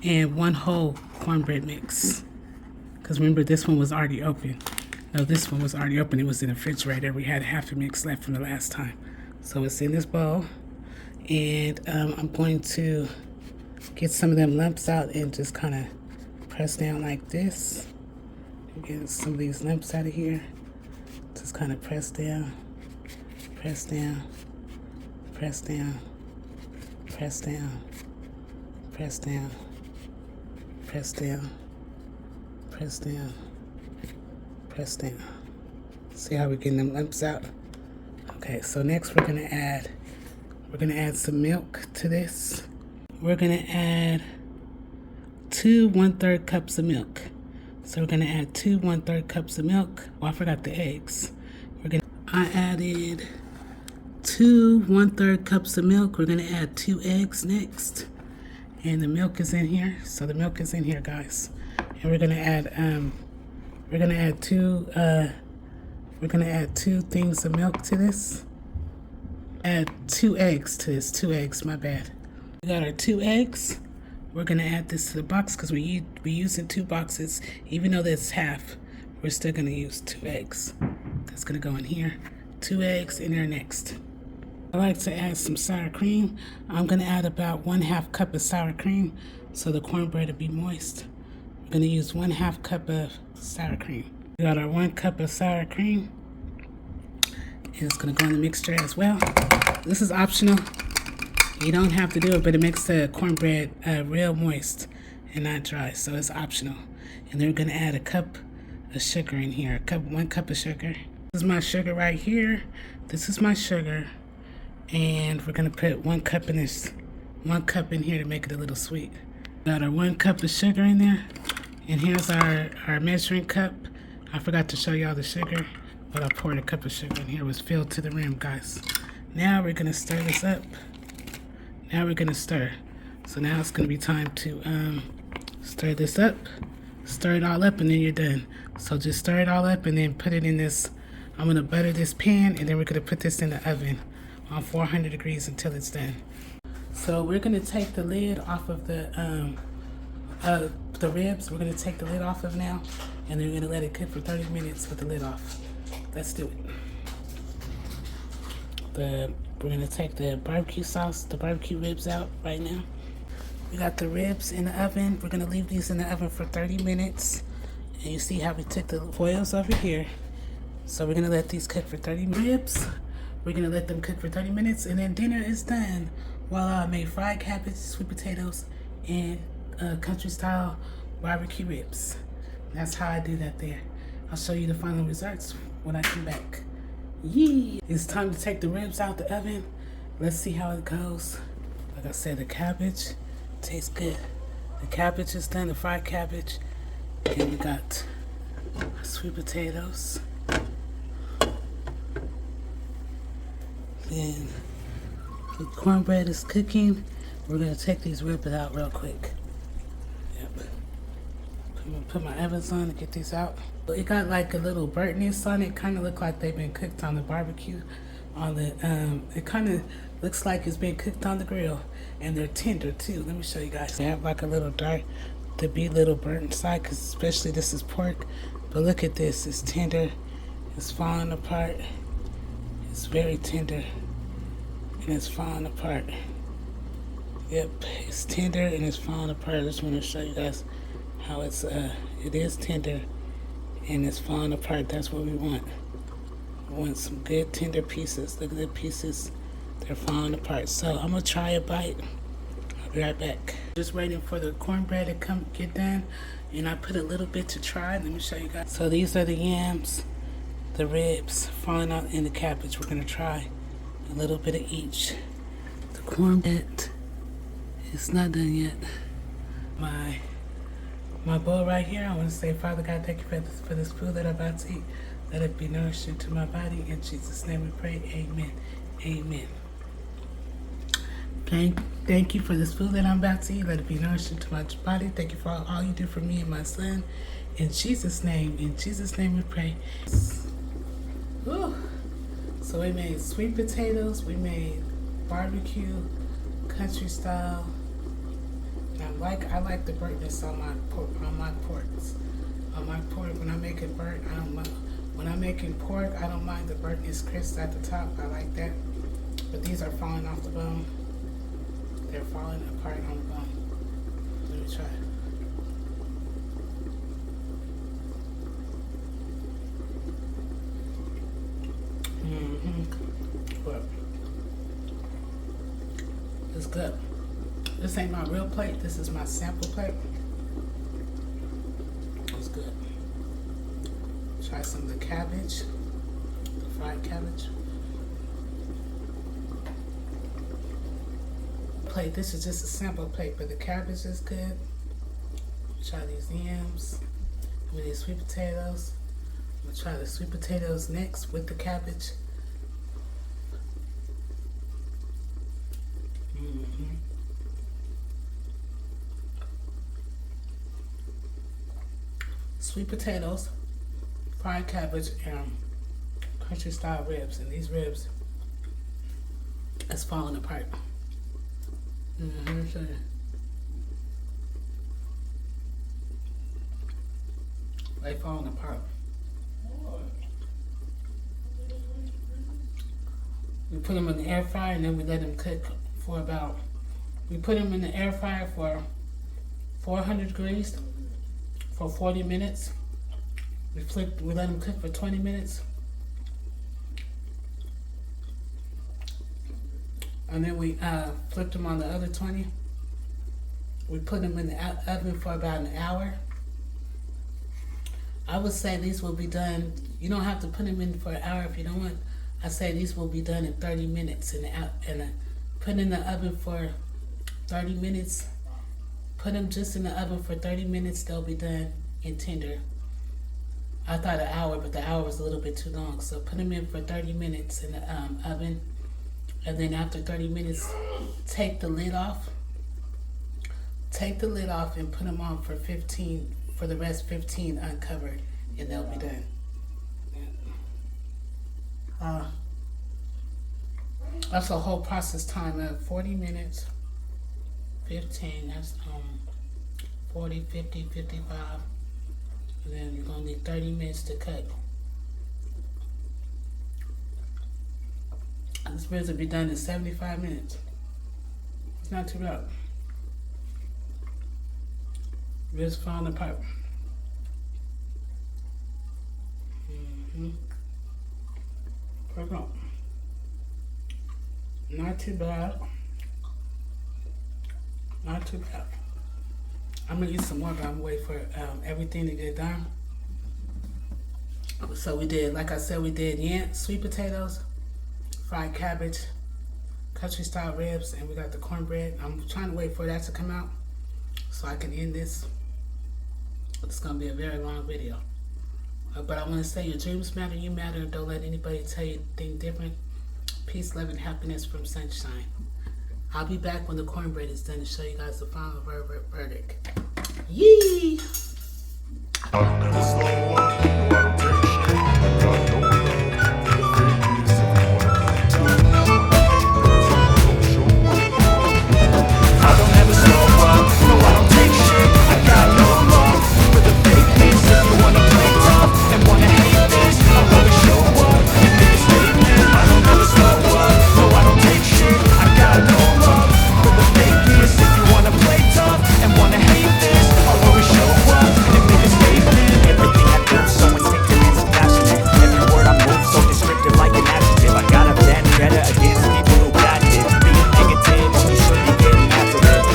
and 1 whole cornbread mix. Because remember, this one was already open. No, this one was already open. It was in the refrigerator. We had 1/2 a mix left from the last time. So it's in this bowl. And I'm going to get some of them lumps out and just kind of press down like this. Get some of these lumps out of here. Just kind of press down, press down, press down, press down, press down, press down, press down, press down. See how we're getting them lumps out? Okay, so next we're gonna add some milk to this. We're gonna add 2 1/3 cups of milk. So we're gonna add 2 1/3 cups of milk. Oh, I forgot the eggs. I added 2 1/3 cups of milk. We're gonna add 2 eggs next. And the milk is in here. So the milk is in here, guys. And we're gonna add 2 things of milk to this. Add 2 eggs to this. 2 eggs, my bad. We got our 2 eggs. We're gonna add this to the box because we're using 2 boxes. Even though that's half, we're still gonna use 2 eggs. That's gonna go in here. 2 eggs in there next. I like to add some sour cream. I'm gonna add about 1/2 cup of sour cream so the cornbread will be moist. We're gonna use 1/2 cup of sour cream. We got our 1 cup of sour cream. And it's gonna go in the mixture as well. This is optional. You don't have to do it, but it makes the cornbread real moist and not dry, so it's optional. And then we're gonna add a cup of sugar in here. 1 cup of sugar. This is my sugar right here. This is my sugar. And we're gonna put 1 cup in this. 1 cup in here to make it a little sweet. Got our 1 cup of sugar in there. And here's our measuring cup. I forgot to show y'all the sugar, but I poured a cup of sugar in here. It was filled to the rim, guys. Now we're gonna stir this up. Now we're gonna stir. So now it's gonna be time to stir this up. Stir it all up and then you're done. So just stir it all up and then put it in this. I'm gonna butter this pan and then we're gonna put this in the oven on 400 degrees until it's done. So we're gonna take the lid off of the ribs. We're gonna take the lid off of now and then we're gonna let it cook for 30 minutes with the lid off. Let's do it. We're gonna take the barbecue sauce, the barbecue ribs out right now. We got the ribs in the oven. We're gonna leave these in the oven for 30 minutes. And you see how we took the foils over here. So we're gonna let these cook for 30 minutes. We're gonna let them cook for 30 minutes and then dinner is done. While I made fried cabbage, sweet potatoes, and country style barbecue ribs. That's how I do that there. I'll show you the final results when I come back. Yeah, it's time to take the ribs out the oven. Let's see how it goes. Like I said, the cabbage tastes good. The cabbage is done, the fried cabbage. And we got sweet potatoes. And the cornbread is cooking. We're gonna take these ribs out real quick. Yep. I'm gonna put my ovens on to get these out. It got like a little burntness on it. Kind of look like they've been cooked on the barbecue. On the it kind of looks like it's been cooked on the grill, and they're tender too. Let me show you guys. They have like a little dark, to be a little burnt inside, cause especially this is pork. But look at this. It's tender. It's falling apart. It's very tender, and it's falling apart. Yep, it's tender and it's falling apart. I just want to show you guys how it is tender and it's falling apart. That's what we want. We want some good tender pieces. Look at the pieces, they're falling apart. So I'm gonna try a bite. I'll be right back. Just waiting for the cornbread to get done, and I put a little bit to try. Let me show you guys. So these are the yams, the ribs falling out, in the cabbage. We're gonna try a little bit of each. The cornbread, it's not done yet. My bowl right here, I want to say, Father God, thank you for this food that I'm about to eat. Let it be nourishing to my body. In Jesus' name we pray. Amen. Amen. Thank you for this food that I'm about to eat. Let it be nourishing to my body. Thank you for all you do for me and my son. In Jesus' name we pray. Whew. So we made sweet potatoes. We made barbecue, country style. I like the burntness on my porks. On my pork, when I'm making burnt, I don't mind. When I'm making pork, I don't mind the burntness crisp at the top. I like that. But these are falling off the bone. They're falling apart on the bone. Let me try. But it's good. This ain't my real plate. This is my sample plate. It's good. Try some of the cabbage, the fried cabbage. Plate. This is just a sample plate, but the cabbage is good. Try these yams with these sweet potatoes. I'm gonna try the sweet potatoes next with the cabbage. Sweet potatoes, fried cabbage, and country style ribs. And these ribs, it's falling apart. Let me show you. They falling apart. We put them in the air fryer, and then we let them cook for about. We put them in the air fryer for 400 degrees. For 40 minutes. We let them cook for 20 minutes. And then we flipped them on the other 20. We put them in the oven for about an hour. I would say these will be done. You don't have to put them in for an hour if you don't want. I say these will be done in 30 minutes. Put in the oven for 30 minutes. Put them just in the oven for 30 minutes. They'll be done and tender. I thought an hour, but the hour was a little bit too long. So put them in for 30 minutes in the oven. And then after 30 minutes, take the lid off. Take the lid off and put them on for 15, for the rest 15 uncovered. And they'll be done. That's a whole process time of 40 minutes. 15, that's 40, 50, 55, and then you're gonna need 30 minutes to cook. And this ribs will be done in 75 minutes. It's not too bad. Ribs falling apart. Perfect. Not too bad. Not too bad. I'm gonna eat some more, but I'm gonna wait for everything to get done. So we did, like I said, we did sweet potatoes, fried cabbage, country style ribs, and we got the cornbread. I'm trying to wait for that to come out so I can end this. It's gonna be a very long video. But I want to say your dreams matter, you matter, and don't let anybody tell you anything different. peace, love, and happiness from Sunshine. I'll be back when the cornbread is done to show you guys the final verdict. Yee! I don't ever slow up, no, I don't take shit. I got no love for the fakeness. If you wanna play tough, don't show up. I don't ever slow up, no, I don't take shit. I got no love for the fakeness. If you wanna play tough and wanna hate this, I'll always show up and make a statement. I don't ever slow up, no, I don't take shit. I got no love for the fakeness. If you wanna play tough and wanna hate this, I'll always show up and make a statement. Everything I do so instinctive and so passionate. Every word I move so descriptive like an adjective. I got a vendetta against people who got it. Being negative, you should be getting after it.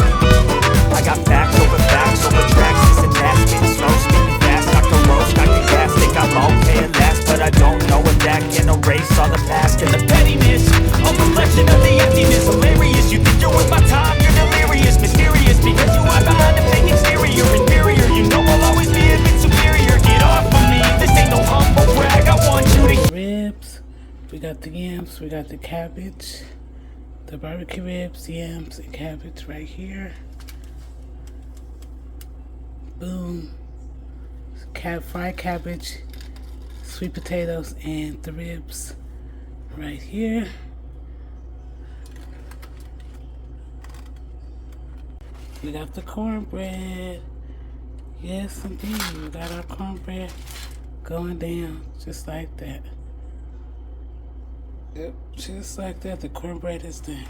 I got facts over tracks. This and that, spitting slow, speaking fast. Dr. Rose, Dr. Gas, think I'm okay at last, but I don't know if that can erase all the past and the pettiness. A reflection of the emptiness, hilarious. You think you're worth my time, you're delirious, mysterious, because you hide behind a fake exterior, inferior. You know I'll always be a bit superior. Get off of me, this ain't no humble brag. I want you to Ribs, we got the yams, we got the cabbage, the barbecue ribs, yams, and cabbage right here. Boom. Fried cabbage, sweet potatoes, and the ribs right here. We got the cornbread. Yes, indeed. We got our cornbread going down just like that. Yep, just like that. The cornbread is done.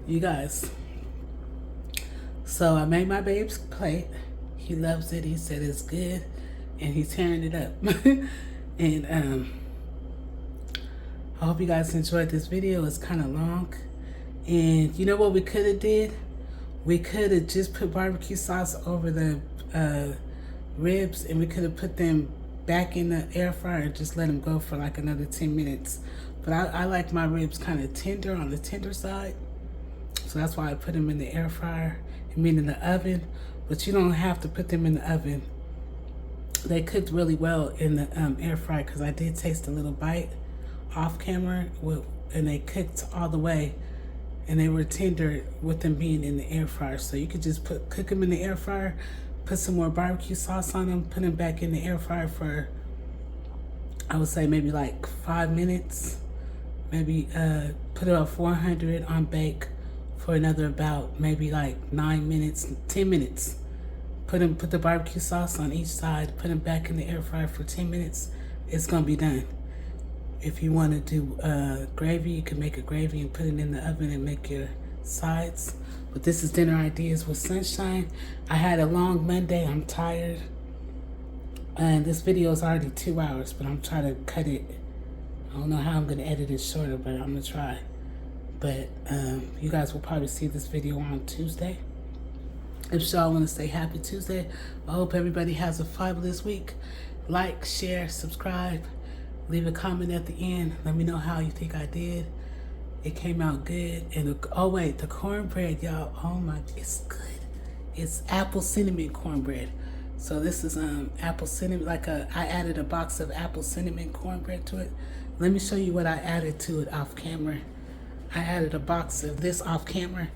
You guys, so I made my babe's plate. He loves it. He said it's good, and he's tearing it up. And I hope you guys enjoyed this video. It's kind of long, and you know what we could have did? We could have just put barbecue sauce over the ribs, and we could have put them back in the air fryer and just let them go for like another 10 minutes. But I like my ribs kind of tender, on the tender side. So that's why I put them in the air fryer, I mean in the oven. But you don't have to put them in the oven. They cooked really well in the air fryer, because I did taste a little bite off camera, and they cooked all the way, and they were tender with them being in the air fryer. So you could just cook them in the air fryer, put some more barbecue sauce on them, put them back in the air fryer for, I would say maybe like 5 minutes. Maybe put it up 400 on bake for another about maybe like 9 minutes, 10 minutes. Put the barbecue sauce on each side, put them back in the air fryer for 10 minutes. It's gonna be done. If you want to do gravy, you can make a gravy and put it in the oven and make your sides. But this is Dinner Ideas with Sunshine. I had a long Monday, I'm tired. And this video is already 2 hours, but I'm trying to cut it. I don't know how I'm gonna edit it shorter, but I'm gonna try. But you guys will probably see this video on Tuesday. If y'all want to say happy Tuesday, I hope everybody has a fabulous week. Like, share, subscribe, leave a comment at the end. Let me know how you think I did. It came out good. And oh wait, the cornbread, y'all. Oh my, it's good. It's apple cinnamon cornbread. So this is apple cinnamon. I added a box of apple cinnamon cornbread to it. Let me show you what I added to it off camera. I added a box of this off camera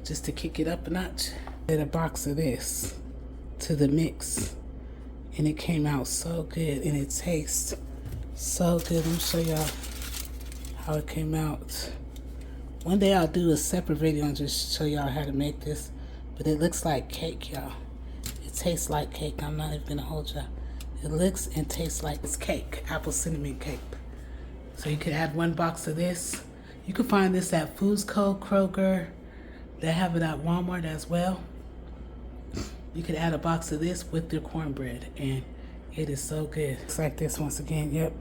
just to kick it up a notch. Added a box of this to the mix, and it came out so good, and it tastes so good. Let me show y'all how it came out. One day I'll do a separate video and just show y'all how to make this, but it looks like cake, y'all. It tastes like cake. I'm not even gonna hold y'all. It looks and tastes like this cake, apple cinnamon cake. So you could add 1 box of this. You can find this at Foods Co, Kroger. They have it at Walmart as well. You could add a box of this with your cornbread, and it is so good. It's like this once again. Yep.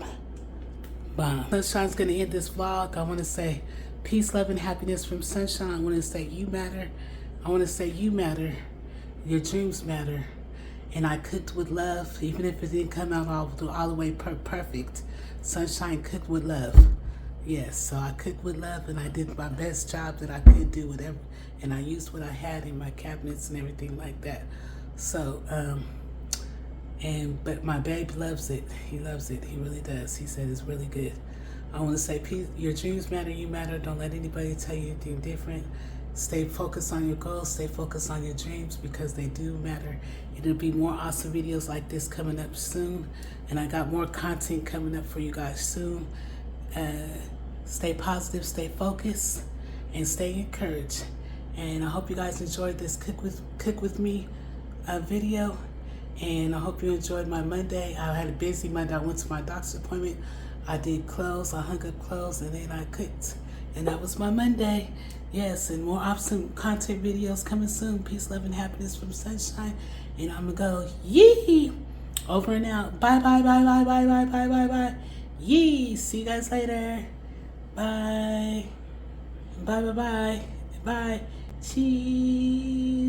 Bomb. Sunshine's gonna end this vlog. I want to say peace, love, and happiness from Sunshine. I want to say you matter. I want to say you matter. Your dreams matter. And I cooked with love, even if it didn't come out all the way perfect. Sunshine cooked with love. Yes, so I cooked with love, and I did my best job that I could do, whatever, and I used what I had in my cabinets and everything like that. So, but my babe loves it. He loves it. He really does. He said it's really good. I want to say, peace, your dreams matter. You matter. Don't let anybody tell you anything different. Stay focused on your goals. Stay focused on your dreams, because they do matter. It'll be more awesome videos like this coming up soon, and I got more content coming up for you guys soon. Stay positive, stay focused, and stay encouraged. And I hope you guys enjoyed this cook with me video. And I hope you enjoyed my Monday. I had a busy Monday. I went to my doctor's appointment. I did clothes. I hung up clothes, and then I cooked. And that was my Monday. Yes, and more awesome content videos coming soon. Peace, love, and happiness from Sunshine. And I'm going to go, yee! Over and out. Bye, bye, bye, bye, bye, bye, bye, bye, bye. Yee! See you guys later. Bye. Bye, bye, bye. Bye. Cheese.